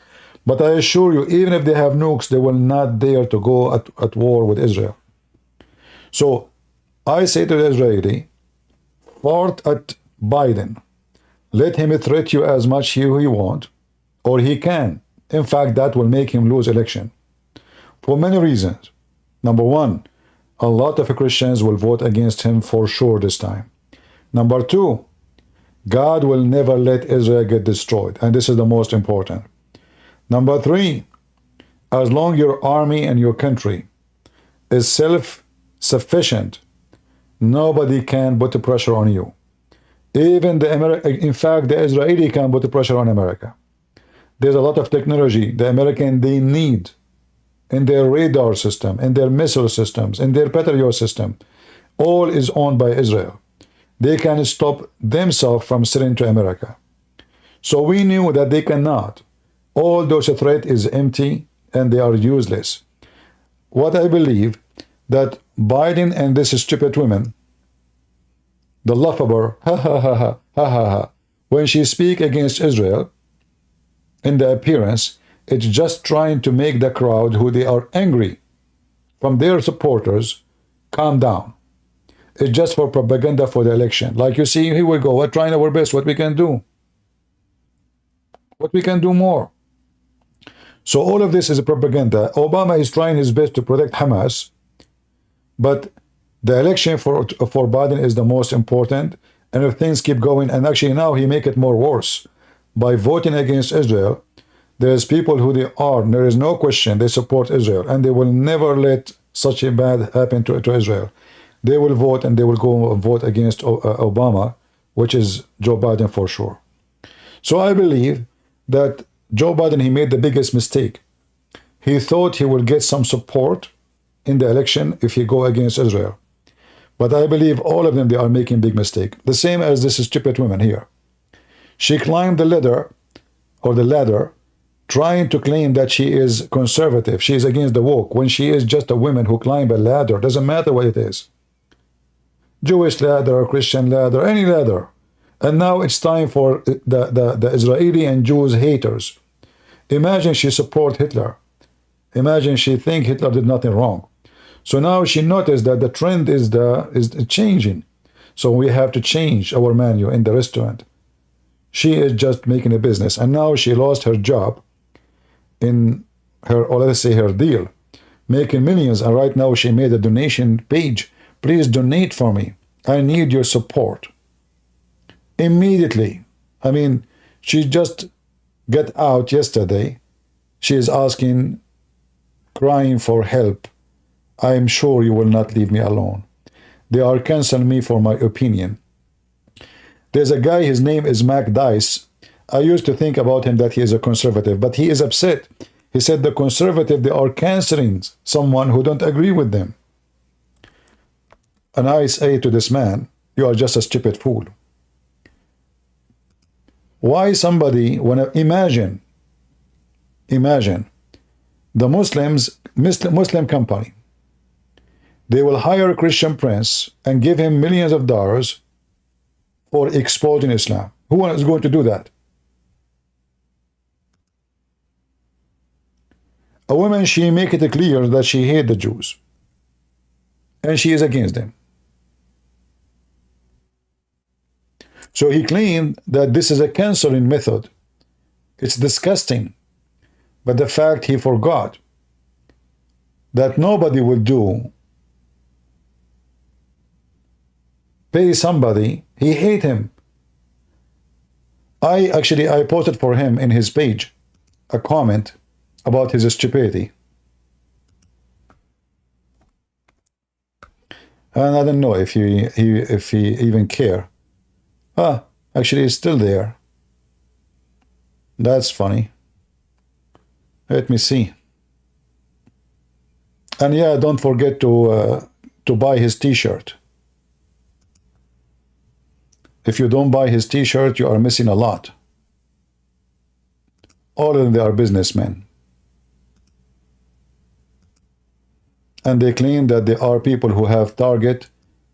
But I assure you, even if they have nukes, they will not dare to go at war with Israel. So I say to the Israeli, fart at Biden. Let him threat you as much he want, or he can. In fact, that will make him lose election. For many reasons. Number one, a lot of Christians will vote against him for sure this time. Number two, God will never let Israel get destroyed. And this is the most important. Number three, as long as your army and your country is self-sufficient, nobody can put the pressure on you. Even in fact, the Israeli can put the pressure on America. There's a lot of technology the American they need in their radar system, in their missile systems, in their Patriot system. All is owned by Israel. They can stop themselves from selling to America. So we knew that they cannot. All those threats is empty and they are useless. What I believe, that Biden and this stupid woman, the laughable, ha ha ha ha ha ha ha, when she speak against Israel, in the appearance, it's just trying to make the crowd who they are angry from their supporters calm down. It's just for propaganda for the election. Like you see, here we go, we're trying our best, what we can do. What we can do more. So all of this is a propaganda. Obama is trying his best to protect Hamas, but the election for Biden is the most important. And if things keep going, and actually now he make it more worse by voting against Israel, there's people who they are, there is no question, they support Israel, and they will never let such a bad happen to Israel. They will vote and they will go vote against Obama which is Joe Biden for sure. So I believe that Joe Biden, he made the biggest mistake. He thought he will get some support in the election if he go against Israel. But I believe all of them, they are making big mistake. The same as this stupid woman here. She climbed the ladder, trying to claim that she is conservative. She is against the woke, when she is just a woman who climb a ladder. Doesn't matter what it is. Jewish ladder, Christian ladder, any ladder. And now it's time for the Israeli and Jews haters. Imagine she support Hitler. Imagine she think Hitler did nothing wrong. So now she noticed that the trend is changing. So we have to change our menu in the restaurant. She is just making a business. And now she lost her job in her, or let's say her deal, making millions. And right now she made a donation page. Please donate for me. I need your support. Immediately. I mean, she just got out yesterday. She is asking, crying for help. I am sure you will not leave me alone. They are canceling me for my opinion. There's a guy, his name is Mac Dice. I used to think about him that he is a conservative, but he is upset. He said the conservative, they are canceling someone who don't agree with them. And I say to this man, you are just a stupid fool. Why somebody, imagine the Muslim company, they will hire a Christian prince and give him millions of dollars for exposing Islam. Who is going to do that? A woman, she make it clear that she hates the Jews. And she is against them. So he claimed that this is a canceling method. It's disgusting. But the fact he forgot that nobody will pay somebody, he hate him. I posted for him in his page a comment about his stupidity. And I don't know if he even care. Actually it's still there. That's funny. Let me see. And yeah, don't forget to buy his t-shirt. If you don't buy his t-shirt, you are missing a lot. All of them, they are businessmen. And they claim that they are people who have target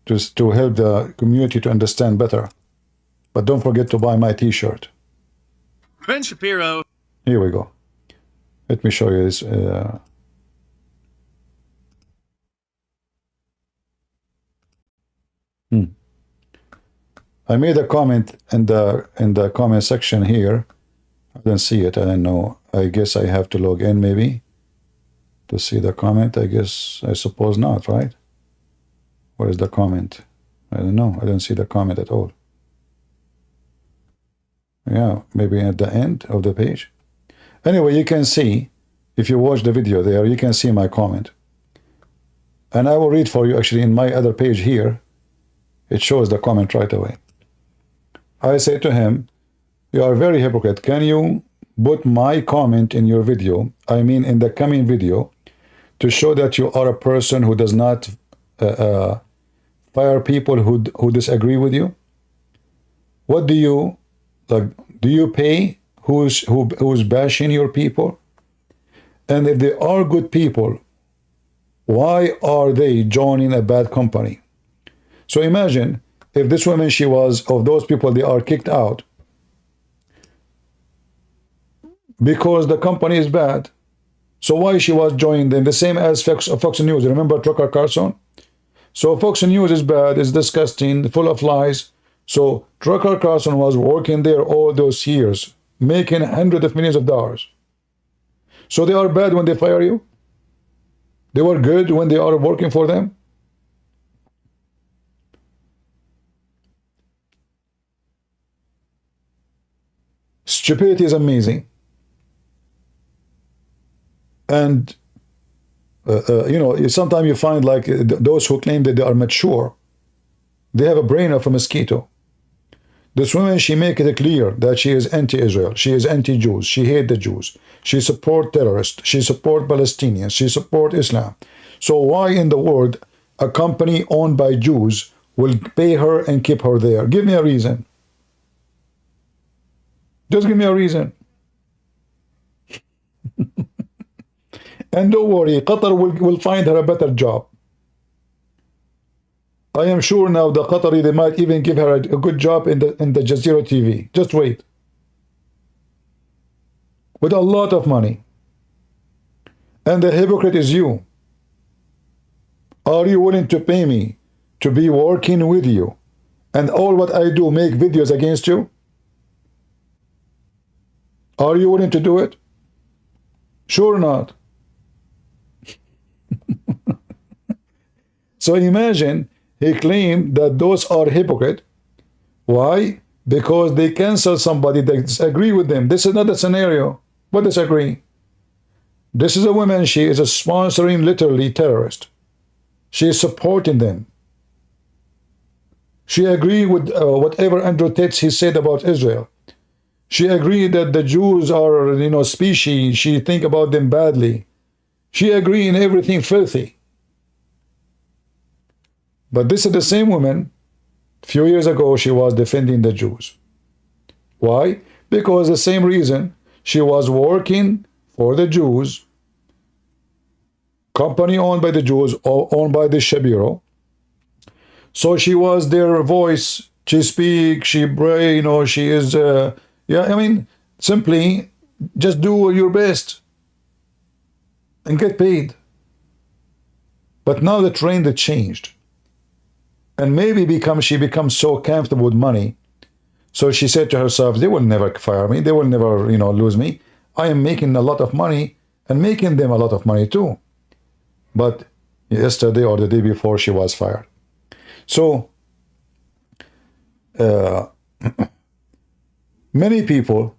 to help the community to understand better. But don't forget to buy my t-shirt. Ben Shapiro. Here we go. Let me show you this. I made a comment in the comment section here. I don't see it. I don't know. I guess I have to log in maybe to see the comment. I suppose not, right? Where is the comment? I don't know. I don't see the comment at all. Yeah, maybe at the end of the page. Anyway, you can see, if you watch the video there, you can see my comment. And I will read for you actually in my other page here. It shows the comment right away. I say to him, you are very hypocrite. Can you put my comment in your video, I mean in the coming video, to show that you are a person who does not fire people who disagree with you? What do you, like, do you pay who's bashing your people? And if they are good people, why are they joining a bad company? So imagine if this woman, she was of those people, they are kicked out because the company is bad. So why she was joining them? The same as Fox News. Remember Tucker Carlson? So Fox News is bad, it's disgusting, full of lies. So Tucker Carlson was working there all those years, making hundreds of millions of dollars. So they are bad when they fire you? They were good when they are working for them? Stupidity is amazing. And you know, sometimes you find like those who claim that they are mature, they have a brain of a mosquito. This woman, she make it clear that she is anti-Israel. She is anti-Jews. She hate the Jews. She support terrorists. She support Palestinians. She support Islam. So why in the world a company owned by Jews will pay her and keep her there? Give me a reason. Just give me a reason. And don't worry, Qatar will find her a better job. I am sure now the Qatari, they might even give her a good job in the Jazeera TV. Just wait. With a lot of money. And the hypocrite is you. Are you willing to pay me to be working with you and all what I do make videos against you? Are you willing to do it? Sure not. So imagine he claimed that those are hypocrite. Why? Because they cancel somebody that disagree with them. This is not a scenario. What disagree? This is a woman, she is a sponsoring literally terrorist. She is supporting them. She agreed with whatever Andrew Tate he said about Israel. She agreed that the Jews are, species. She think about them badly. She agreed in everything filthy. But this is the same woman, a few years ago, she was defending the Jews. Why? Because the same reason, she was working for the Jews, company owned by the Jews, or owned by the Shabiro. So she was their voice. She speaks, she pray, she is, simply just do your best and get paid. But now the trend had changed. And maybe she becomes so comfortable with money. So she said to herself, they will never fire me. They will never, lose me. I am making a lot of money and making them a lot of money too. But yesterday or the day before, she was fired. So, many people,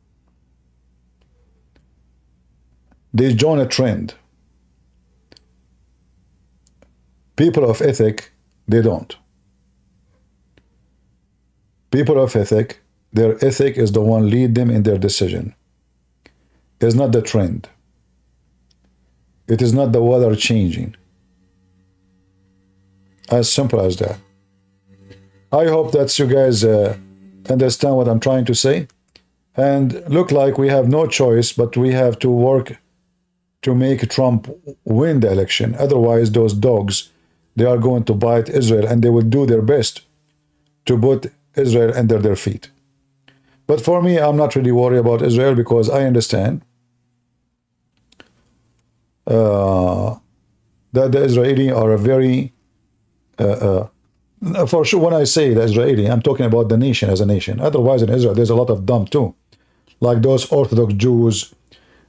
they join a trend. People of ethic, they don't. People of ethic, their ethic is the one lead them in their decision. It's not the trend. It is not the weather changing. As simple as that. I hope that you guys understand what I'm trying to say. And look like we have no choice, but we have to work to make Trump win the election. Otherwise, those dogs, they are going to bite Israel, and they will do their best to put Israel under their feet. But for me, I'm not really worried about Israel because I understand that the Israelis are a very, for sure, when I say the Israeli, I'm talking about the nation as a nation. Otherwise, in Israel, there's a lot of dumb too. Like those Orthodox Jews,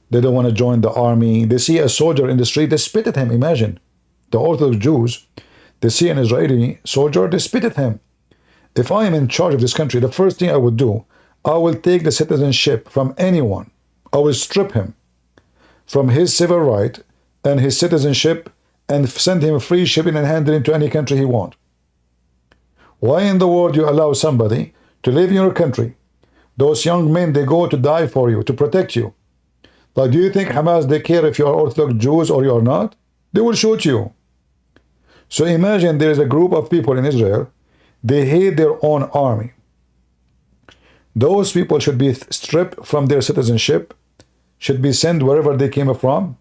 they don't want to join the army. They see a soldier in the street, they spit at him. Imagine. The Orthodox Jews, they see an Israeli soldier, they spit at him. If I am in charge of this country, the first thing I would do, I will take the citizenship from anyone. I will strip him from his civil right and his citizenship and send him free shipping and handling to any country he wants. Why in the world you allow somebody to live in your country? Those young men, they go to die for you, to protect you. Like, do you think Hamas, they care if you are Orthodox Jews or you are not? They will shoot you. So imagine there is a group of people in Israel, they hate their own army. Those people should be stripped from their citizenship, should be sent wherever they came from,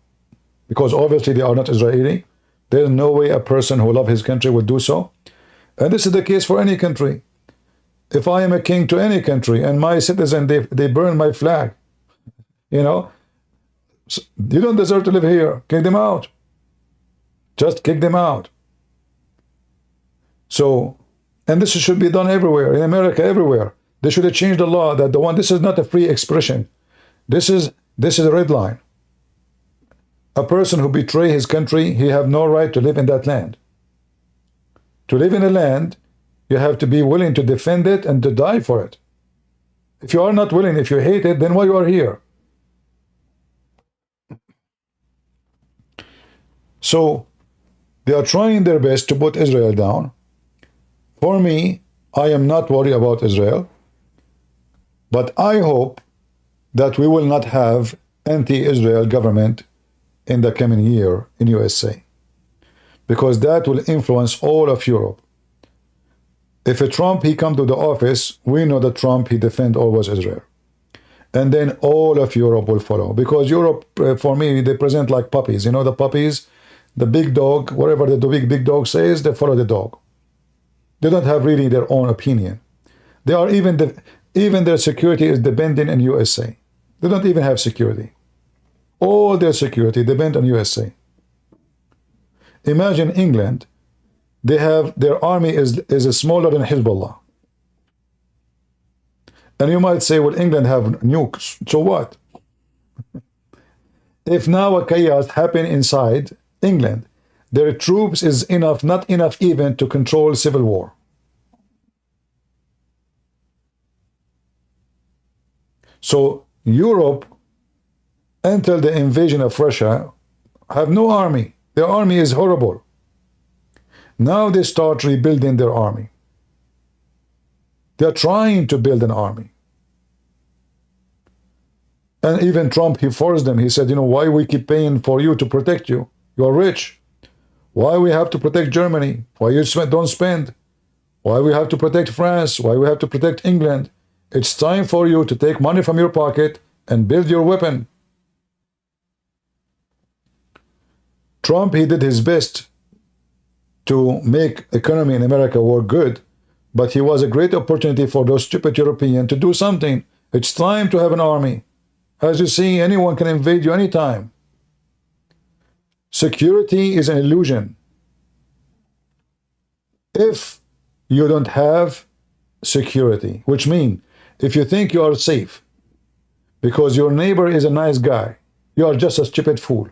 because obviously they are not Israeli. There's no way a person who loves his country would do so. And this is the case for any country. If I am a king to any country and my citizen, they burn my flag, you don't deserve to live here. Kick them out. Just kick them out. So, and this should be done everywhere, in America, everywhere. They should have changed the law that this is not a free expression. This is a red line. A person who betrays his country, he have no right to live in that land. To live in a land, you have to be willing to defend it and to die for it. If you are not willing, if you hate it, then why you are here? So, they are trying their best to put Israel down. For me, I am not worried about Israel. But I hope that we will not have anti-Israel government in the coming year in USA, because that will influence all of Europe. If a Trump, he come to the office, we know that Trump, he defend always Israel. And then all of Europe will follow. Because Europe, for me, they present like puppies. You know the puppies? The big dog, whatever the big dog says, they follow the dog. They don't have really their own opinion. They are even their security is dependent on USA. They don't even have security. All their security depends on USA. Imagine England. They have their army is smaller than Hezbollah. And you might say, well, England have nukes. So what? If now a chaos happen inside England, their troops is enough, not enough even to control civil war. So Europe, until the invasion of Russia, have no army. Their army is horrible. Now they start rebuilding their army. They're trying to build an army. And even Trump, he forced them. He said, you know, why we keep paying for you to protect you? You're rich. Why we have to protect Germany? Why you don't spend? Why we have to protect France? Why we have to protect England? It's time for you to take money from your pocket and build your weapon. Trump, he did his best to make economy in America work good, but he was a great opportunity for those stupid Europeans to do something. It's time to have an army. As you see, anyone can invade you anytime. Security is an illusion. If you don't have security, which means if you think you are safe because your neighbor is a nice guy, you are just a stupid fool.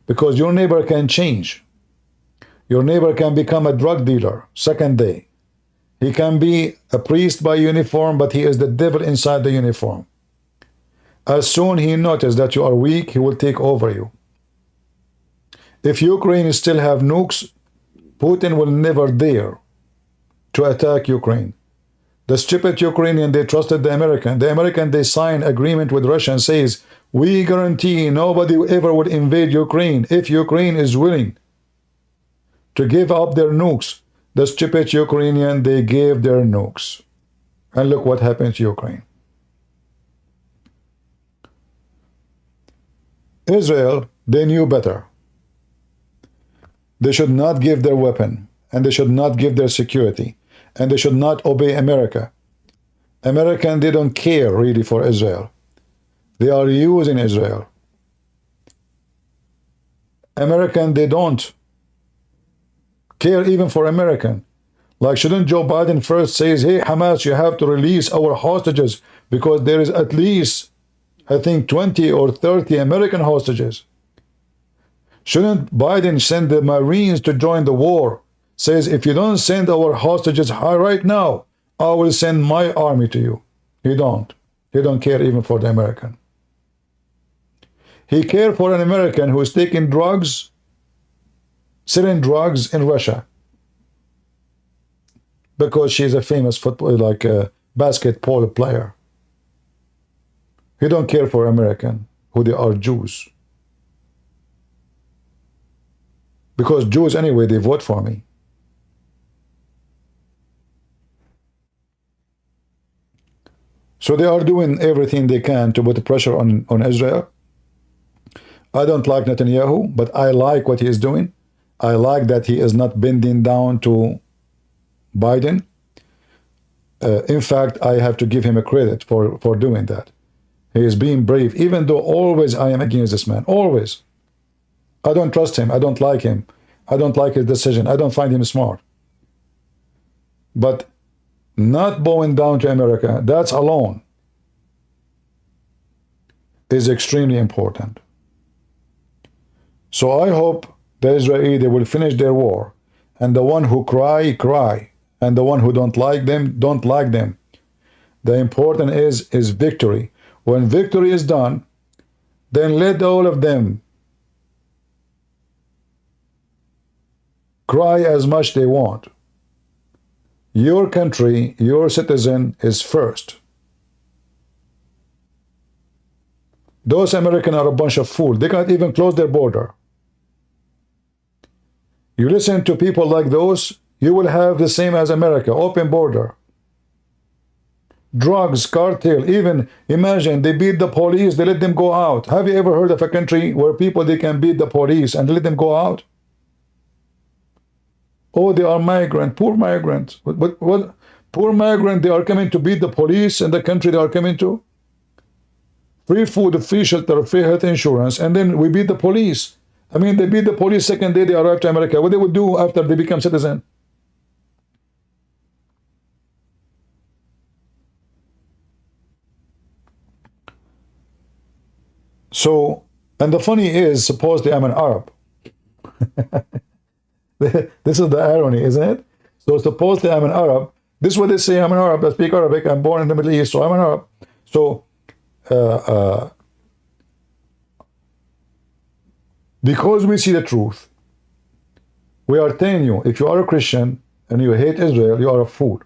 Because your neighbor can change. Your neighbor can become a drug dealer second day. He can be a priest by uniform, but he is the devil inside the uniform. As soon he notices that you are weak, he will take over you. If Ukraine still have nukes, Putin will never dare to attack Ukraine. The stupid Ukrainian, they trusted the American. The American, they signed agreement with Russia and says, we guarantee nobody ever would invade Ukraine if Ukraine is willing to give up their nukes. The stupid Ukrainian, they gave their nukes. And look what happened to Ukraine. Israel, they knew better. They should not give their weapon, and they should not give their security, and they should not obey America. American, they don't care really for Israel. They are using Israel. American, they don't care even for American. Like, shouldn't Joe Biden first says, hey, Hamas, you have to release our hostages because there is at least, I think, 20 or 30 American hostages. Shouldn't Biden send the Marines to join the war? Says, if you don't send our hostages right now, I will send my army to you. He don't. He don't care even for the American. He cared for an American who is taking drugs, selling drugs in Russia, because she's a famous football, like a basketball player. He don't care for American, who they are Jews. Because Jews, anyway, they vote for me. So they are doing everything they can to put pressure on Israel. I don't like Netanyahu, but I like what he is doing. I like that he is not bending down to Biden. In fact, I have to give him a credit for doing that. He is being brave, even though always I am against this man. Always. I don't trust him. I don't like him. I don't like his decision. I don't find him smart. But not bowing down to America, that's alone is extremely important. So I hope the Israelis, they will finish their war, and the one who cry, cry, and the one who don't like them, don't like them. The important is victory. When victory is done, then let all of them cry as much they want. Your country, your citizen is first. Those Americans are a bunch of fools. They can't even close their border. You listen to people like those, you will have the same as America, open border. Drugs, cartel, even imagine they beat the police, they let them go out. Have you ever heard of a country where people they can beat the police and let them go out? Oh, they are migrant, poor migrants. What? Poor migrant, they are coming to beat the police in the country they are coming to? Free food, free shelter, free health insurance, and then we beat the police. I mean, they beat the police second day they arrive to America. What they would do after they become citizen? So, and the funny is, supposedly I'm an Arab. This is the irony, isn't it? So supposedly I'm an Arab. This is what they say, I'm an Arab, I speak Arabic, I'm born in the Middle East, so I'm an Arab. So, because we see the truth, we are telling you, if you are a Christian and you hate Israel, you are a fool.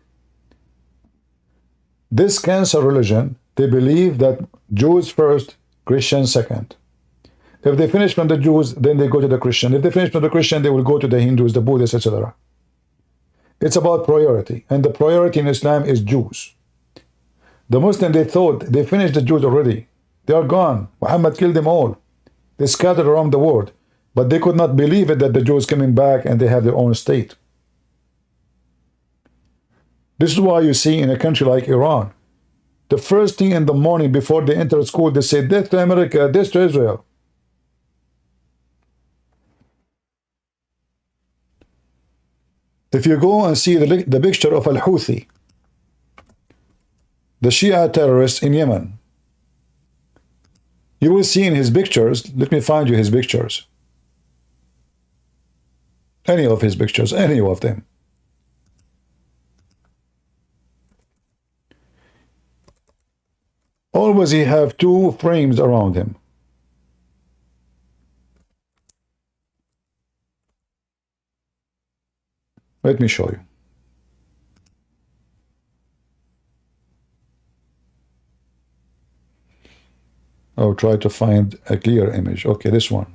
This cancer religion, they believe that Jews first, Christians second. If they finish from the Jews, then they go to the Christian. If they finish from the Christian, they will go to the Hindus, the Buddhists, etc. It's about priority, and the priority in Islam is Jews. The Muslims, they thought they finished the Jews already. They are gone. Muhammad killed them all. They scattered around the world, but they could not believe it that the Jews coming back and they have their own state. This is why you see in a country like Iran, the first thing in the morning before they enter school, they say, death to America, death to Israel. If you go and see the picture of Al-Houthi, the Shia terrorist in Yemen, you will see in his pictures, let me find you his pictures. Any of his pictures, any of them. Always he have two frames around him. Let me show you. I'll try to find a clear image. Okay, this one.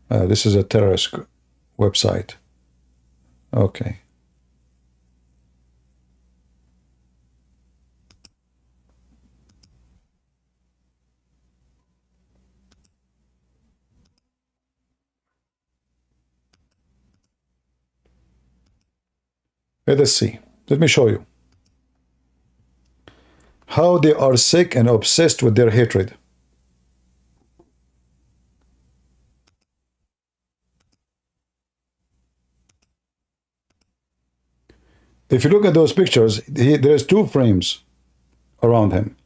This is a terrorist website. Okay. Let us see. Let me show you how they are sick and obsessed with their hatred. If you look at those pictures, there's two frames around him.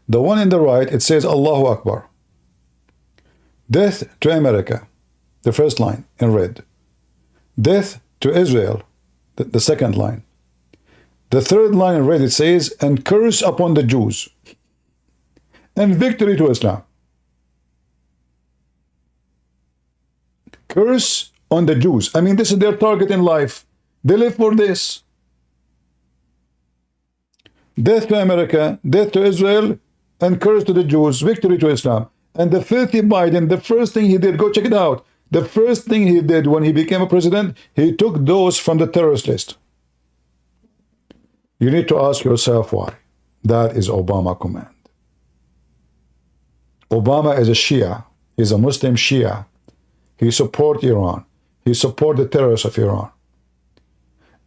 The one in the right, it says Allahu Akbar. Death to America, the first line in red. Death to Israel, the second line. The third line in red, it says, and curse upon the Jews, and victory to Islam. Curse on the Jews. I mean, this is their target in life. They live for this. Death to America, death to Israel, and curse to the Jews, victory to Islam. And the filthy Biden, the first thing he did, go check it out. The first thing he did when he became a president, he took those from the terrorist list. You need to ask yourself why. That is Obama command. Obama is a Shia. He's a Muslim Shia. He supports Iran. He supports the terrorists of Iran.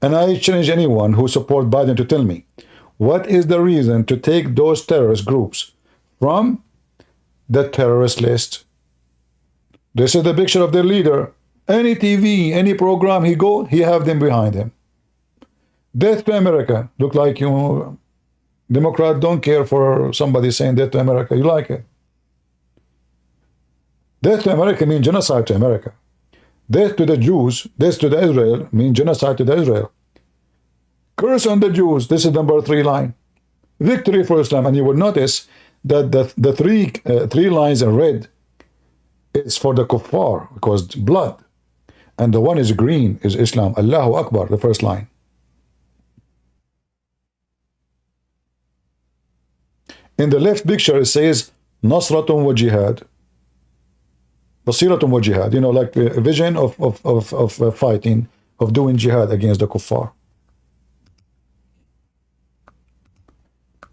And I challenge anyone who supports Biden to tell me, what is the reason to take those terrorist groups from the terrorist list? This is the picture of their leader. Any TV, any program he go, he have them behind him. Death to America. Look like, you know, Democrat don't care for somebody saying death to America. You like it. Death to America means genocide to America. Death to the Jews, death to the Israel means genocide to the Israel. Curse on the Jews. This is number 3 line. Victory for Islam. And you will notice that the three lines in red is for the kuffar, because blood. And the one is green is Islam. Allahu Akbar, the first line. In the left picture, it says, Nasratun wa jihad. Basiratun wa jihad. You know, like a vision of fighting, of doing jihad against the kuffar.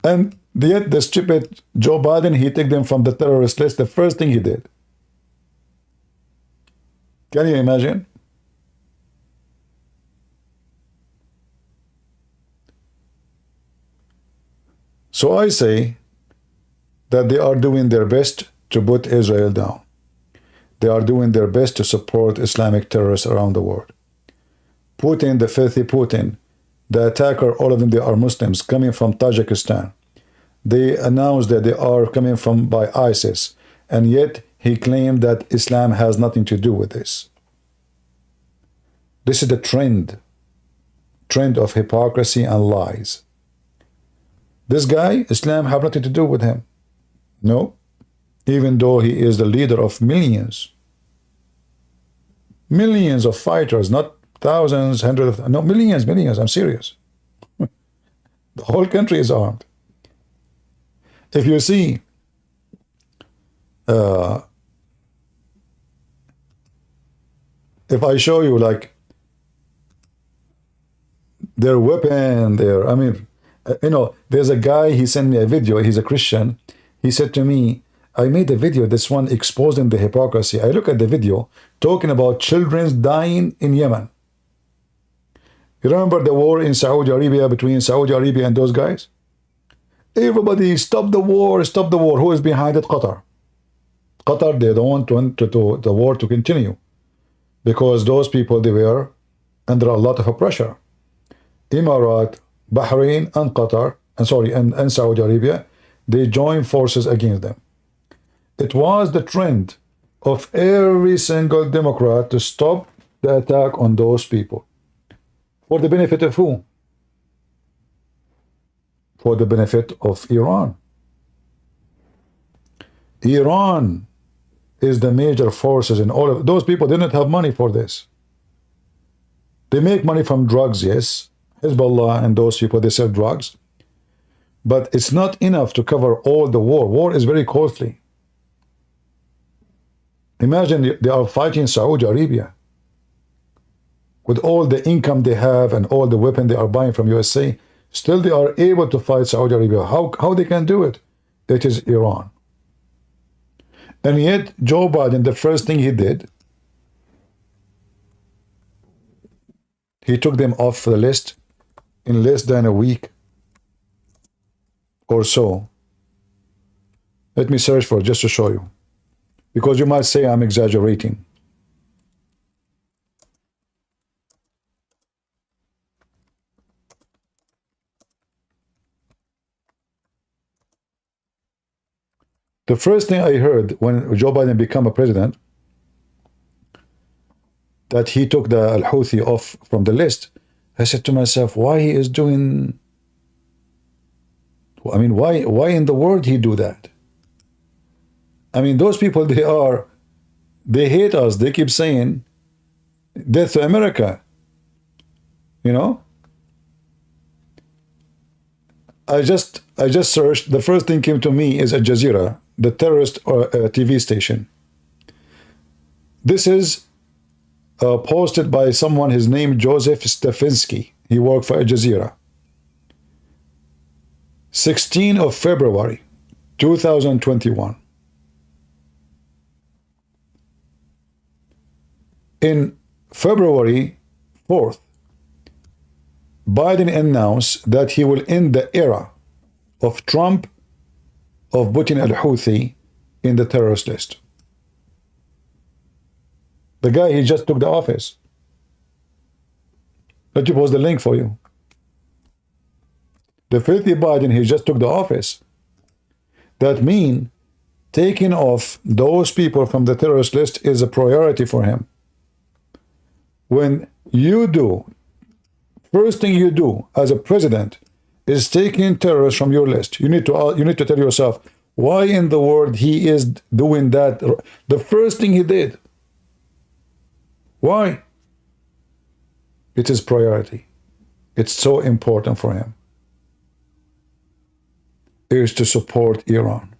And yet the stupid Joe Biden, he took them from the terrorist list. The first thing he did. Can you imagine? So I say that they are doing their best to put Israel down. They are doing their best to support Islamic terrorists around the world. Putin, the filthy Putin, the attacker, all of them, they are Muslims coming from Tajikistan. They announced that they are coming from by ISIS, and yet he claimed that Islam has nothing to do with this. This is the trend of hypocrisy and lies. This guy, Islam have nothing to do with him. No, even though he is the leader of millions of fighters, not thousands, hundreds, no, millions, I'm serious. The whole country is armed. If you see if I show you like their weapon, I mean, you know, there's a guy, he sent me a video, he's a Christian. He said to me, I made a video, this one exposing the hypocrisy. I look at the video talking about children dying in Yemen. You remember the war in Saudi Arabia, between Saudi Arabia and those guys? Everybody, stop the war, stop the war. Who is behind it? Qatar. Qatar, they don't want the war to continue because those people, they were under a lot of pressure. Emirat, Bahrain, and Qatar, and Saudi Arabia, they joined forces against them. It was the trend of every single Democrat to stop the attack on those people. For the benefit of who? For the benefit of Iran. Iran is the major forces in all of those people. Didn't have money for this. They make money from drugs, yes. Hezbollah and those people, they sell drugs. But it's not enough to cover all the war. War is very costly. Imagine they are fighting Saudi Arabia. With all the income they have and all the weapons they are buying from USA, still they are able to fight Saudi Arabia. How they can do it? It is Iran. And yet, Joe Biden, the first thing he did, he took them off the list in less than a week or so. Let me search for it just to show you. Because you might say I'm exaggerating. The first thing I heard when Joe Biden became a president, that he took the Al-Houthi off from the list, I said to myself, why he is doing, I mean, why in the world he do that? I mean, those people, they hate us. They keep saying, death to America. You know? I just searched. The first thing came to me is Al Jazeera, the terrorist TV station. This is posted by someone, his name Joseph Stefanski. He worked for Al Jazeera. 16 of February, 2021. In February 4th, Biden announced that he will end the era of Trump of putting al-Houthi in the terrorist list. The guy, he just took the office. Let me post the link for you. The filthy Biden, he just took the office. That means taking off those people from the terrorist list is a priority for him. When you do, first thing you do as a president is taking terrorists from your list. You need to tell yourself, why in the world he is doing that? The first thing he did. Why? It is priority. It's so important for him. is to support Iran.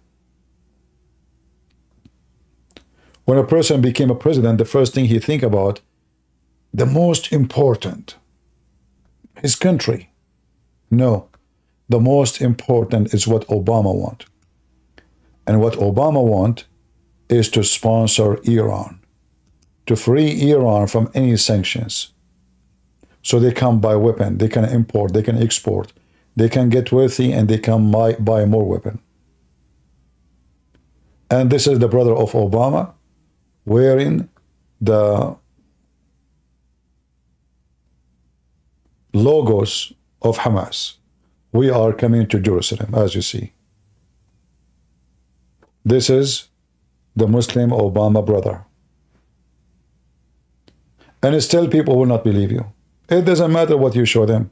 When a person became a president, the first thing he think about, the most important, his country. No, the most important is what Obama want. And what Obama want is to sponsor Iran, to free Iran from any sanctions. So they can buy weapon, they can import, they can export, they can get wealthy, and they can buy more weapon. And this is the brother of Obama wearing the logos of Hamas. We are coming to Jerusalem, as you see. This is the Muslim Obama brother. And still people will not believe you. It doesn't matter what you show them,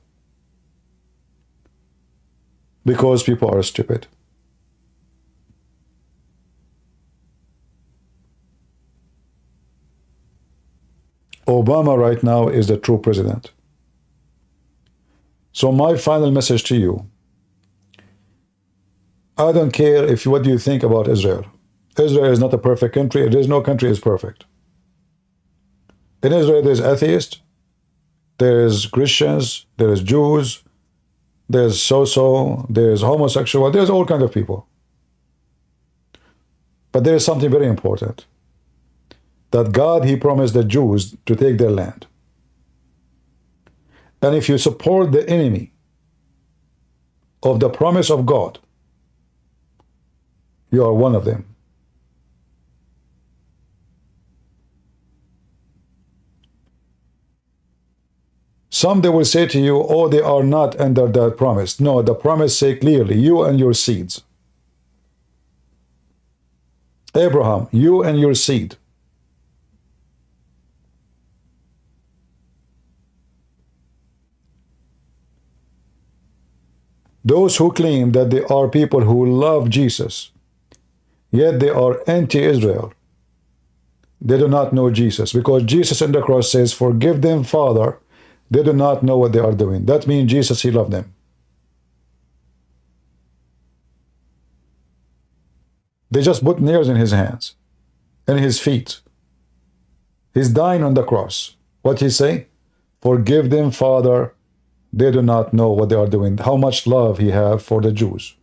because people are stupid. Obama right now is the true president. So my final message to you, I don't care if what do you think about Israel. Israel is not a perfect country. There is no country is perfect. In Israel, there's atheists, there's Christians, there's Jews, there's so-so, there's homosexual, there's all kinds of people. But there is something very important. That God, He promised the Jews to take their land. And if you support the enemy of the promise of God, you are one of them. Some they will say to you, oh, they are not under that promise. No, the promise say clearly, you and your seeds. Abraham, you and your seed. Those who claim that they are people who love Jesus, yet they are anti-Israel, they do not know Jesus, because Jesus on the cross says, forgive them, Father, they do not know what they are doing. That means Jesus, He loved them. They just put nails in His hands and His feet. He's dying on the cross. What He say? Forgive them, Father, they do not know what they are doing. How much love He have for the Jews.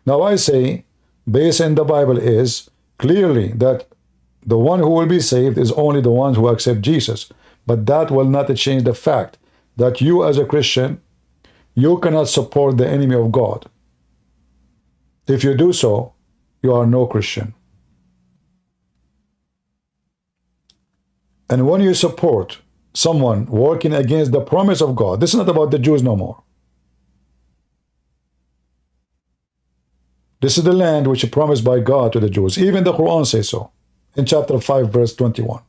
Now I say, based in the Bible is clearly that the one who will be saved is only the ones who accept Jesus. But that will not change the fact that you as a Christian, you cannot support the enemy of God. If you do so, you are no Christian. And when you support someone working against the promise of God, this is not about the Jews no more. This is the land which is promised by God to the Jews. Even the Quran says so in chapter 5, verse 21.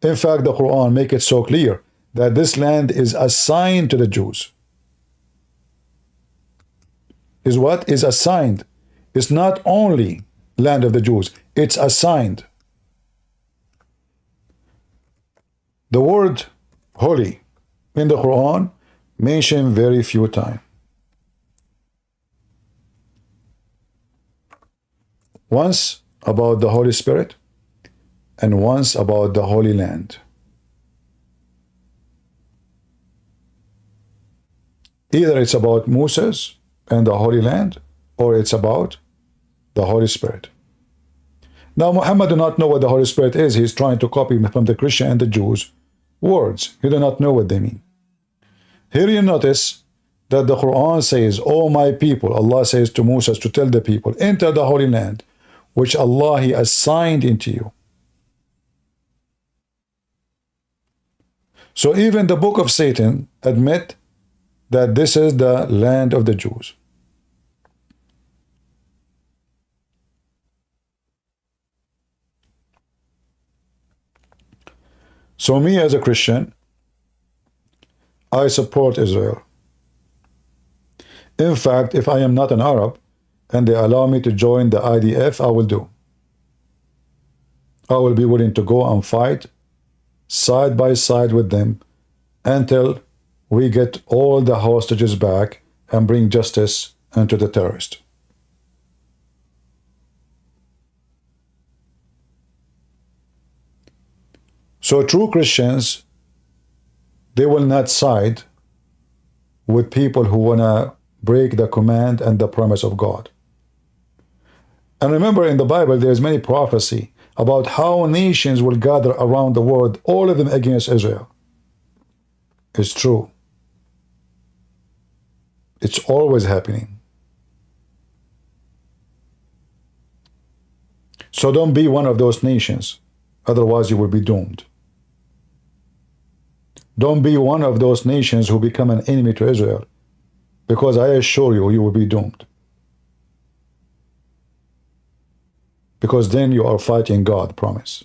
In fact, the Quran makes it so clear that this land is assigned to the Jews. Is what? Is assigned. It's not only land of the Jews, it's assigned. The word holy in the Quran mentioned very few times. Once about the Holy Spirit, and once about the Holy Land. Either it's about Moses and the Holy Land, or it's about the Holy Spirit. Now Muhammad do not know what the Holy Spirit is. He's trying to copy from the Christian and the Jews words. He do not know what they mean. Here you notice that the Quran says, "O my people," Allah says to Moses to tell the people, "Enter the Holy Land, which Allah He assigned into you." So even the book of Satan admit that this is the land of the Jews. So me as a Christian, I support Israel. In fact, if I am not an Arab and they allow me to join the IDF, I will do. I will be willing to go and fight side by side with them until we get all the hostages back and bring justice into the terrorist. So true Christians, they will not side with people who want to break the command and the promise of God. And remember, in the Bible, there's many prophecy about how nations will gather around the world, all of them against Israel. It's true. It's always happening. So don't be one of those nations, otherwise you will be doomed. Don't be one of those nations who become an enemy to Israel, because I assure you, you will be doomed. Because then you are fighting God's promise.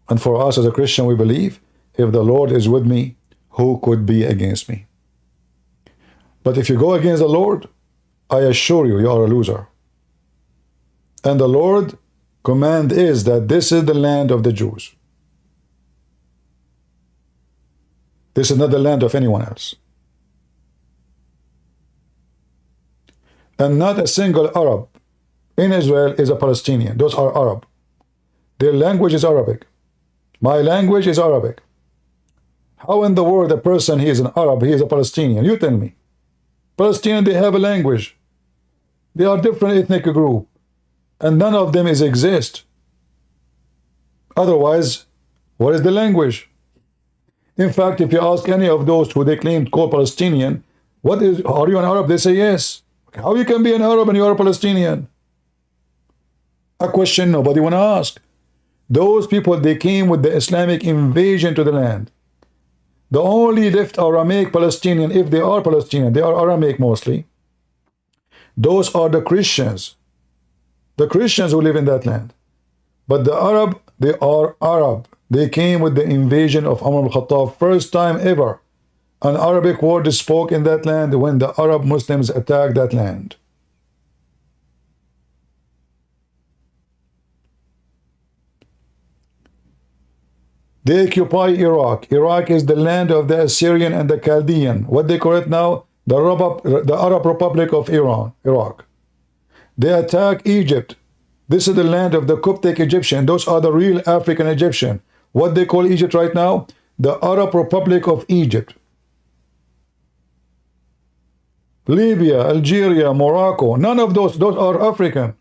And for us as a Christian, we believe, if the Lord is with me, who could be against me? But if you go against the Lord, I assure you, you are a loser. And the Lord's command is that this is the land of the Jews. This is not the land of anyone else. And not a single Arab in Israel is a Palestinian. Those are Arab. Their language is Arabic. My language is Arabic. How in the world a person, he is an Arab, he is a Palestinian? You tell me. Palestinian, they have a language. They are different ethnic group. And none of them exist. Otherwise, what is the language? In fact, if you ask any of those who they claim to call Palestinian, are you an Arab? They say yes. How you can be an Arab and you are a Palestinian? A question nobody want to ask. Those people, they came with the Islamic invasion to the land. The only left Aramaic Palestinian, if they are Palestinian, they are Aramaic mostly. Those are the Christians. The Christians who live in that land. But the Arab, they are Arab. They came with the invasion of Umar al-Khattab, first time ever. An Arabic word is spoke in that land when the Arab Muslims attacked that land. They occupy Iraq. Iraq is the land of the Assyrian and the Chaldean. What they call it now? The Arab Republic of Iraq. They attack Egypt. This is the land of the Coptic Egyptian. Those are the real African Egyptian. What they call Egypt right now? The Arab Republic of Egypt. Libya, Algeria, Morocco, none of those are African.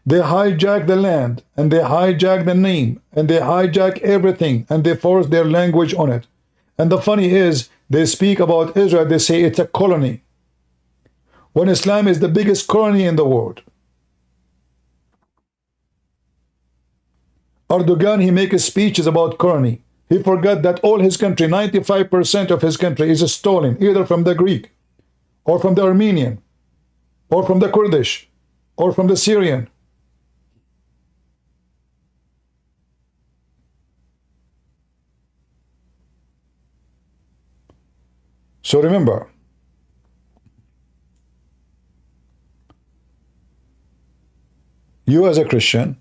They hijack the land, and they hijack the name, and they hijack everything, and they force their language on it. And the funny is, they speak about Israel, they say it's a colony, when Islam is the biggest colony in the world. Erdogan, he makes speeches about colony. He forgot that all his country, 95% of his country is stolen, either from the Greek, or from the Armenian, or from the Kurdish, or from the Syrian. So remember, you as a Christian,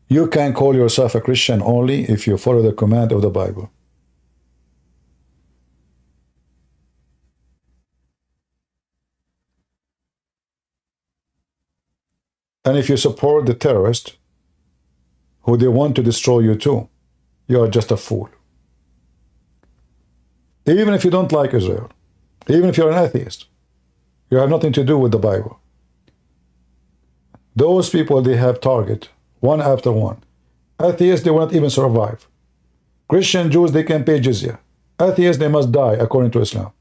you can call yourself a Christian only if you follow the command of the Bible. And if you support the terrorists, who they want to destroy you too, you are just a fool. Even if you don't like Israel, even if you're an atheist, you have nothing to do with the Bible. Those people, they have target, one after one. Atheists, they will not even survive. Christian Jews, they can pay jizya. Atheists, they must die according to Islam.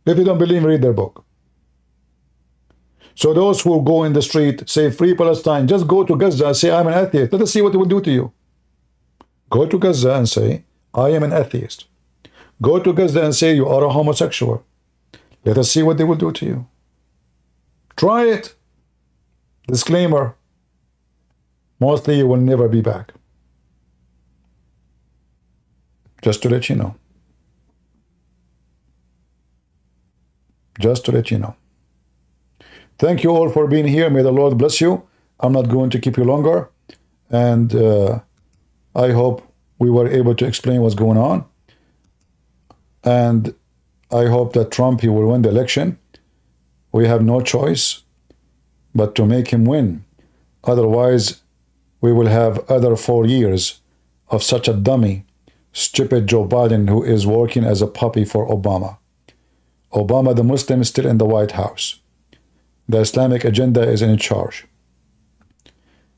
If you don't believe, read their book. So those who go in the street, say free Palestine, just go to Gaza and say I'm an atheist. Let us see what it will do to you. Go to Gaza and say I am an atheist. Go to Gaza and say you are a homosexual. Let us see what they will do to you. Try it. Disclaimer. Mostly you will never be back. Just to let you know. Just to let you know. Thank you all for being here. May the Lord bless you. I'm not going to keep you longer. And I hope we were able to explain what's going on. And I hope that Trump, he will win the election. We have no choice but to make him win. Otherwise, we will have other 4 years of such a dummy, stupid Joe Biden who is working as a puppy for Obama. Obama, the Muslim, is still in the White House. The Islamic agenda is in charge.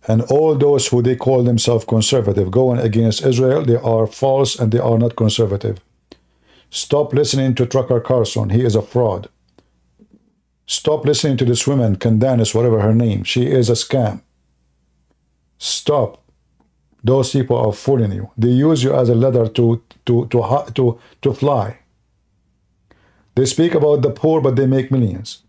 And all those who they call themselves conservative going against Israel, they are false and they are not conservative. Stop listening to Tucker Carlson. He is a fraud. Stop listening to this woman, Candace, whatever her name. She is a scam. Stop. Those people are fooling you. They use you as a ladder to fly. They speak about the poor, but they make millions.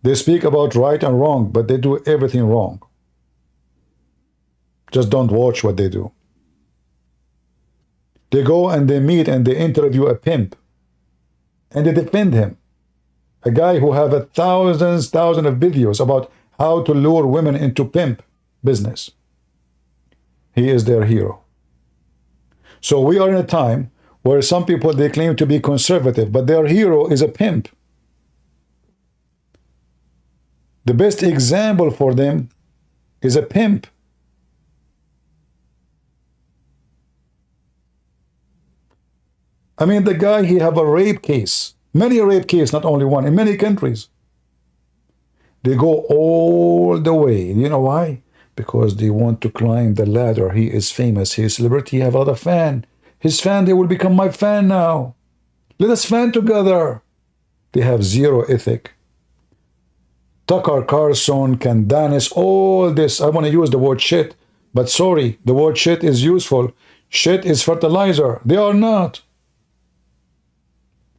They speak about right and wrong, but they do everything wrong. Just don't watch what they do. They go and they meet and they interview a pimp. And they defend him. A guy who have thousands of videos about how to lure women into pimp business. He is their hero. So we are in a time where some people, they claim to be conservative, but their hero is a pimp. The best example for them is a pimp. I mean, the guy, he have a rape case. Many rape cases, not only one, in many countries. They go all the way. You know why? Because they want to climb the ladder. He is famous. He is celebrity. He have a lot of fans. His fan, they will become my fan now. Let us fan together. They have zero ethic. Tucker Carlson, Candace, all this. I want to use the word shit, but sorry, the word shit is useful. Shit is fertilizer. They are not.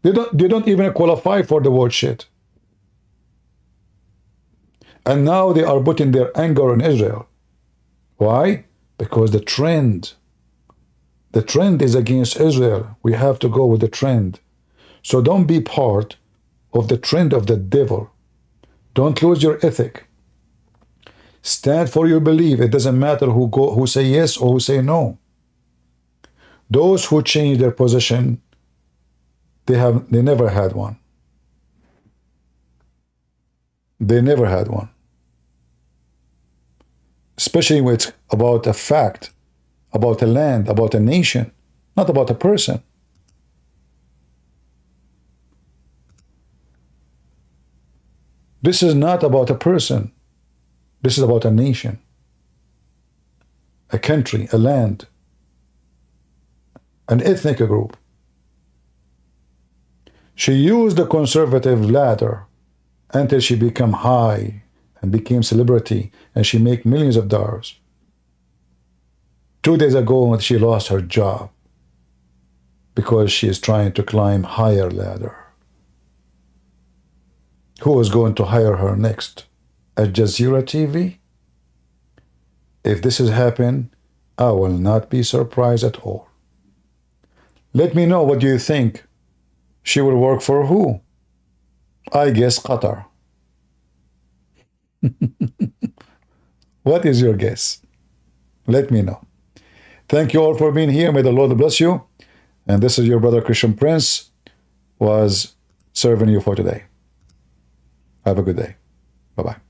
They don't even qualify for the word shit. And now they are putting their anger on Israel. Why? Because the trend is against Israel. We have to go with the trend. So don't be part of the trend of the devil. Don't lose your ethic. Stand for your belief. It doesn't matter who say yes or who say no. Those who change their position, they never had one. They never had one. Especially when it's about a fact, about a land, about a nation, not about a person. This is not about a person. This is about a nation, a country, a land, an ethnic group. She used the conservative ladder until she became high and became celebrity, and she make millions of dollars. 2 days ago, she lost her job because she is trying to climb higher ladder. Who is going to hire her next? Al Jazeera TV? If this has happened, I will not be surprised at all. Let me know, what do you think? She will work for who? I guess Qatar. What is your guess? Let me know. Thank you all for being here. May the Lord bless you. And this is your brother Christian Prince, was serving you for today. Have a good day. Bye-bye.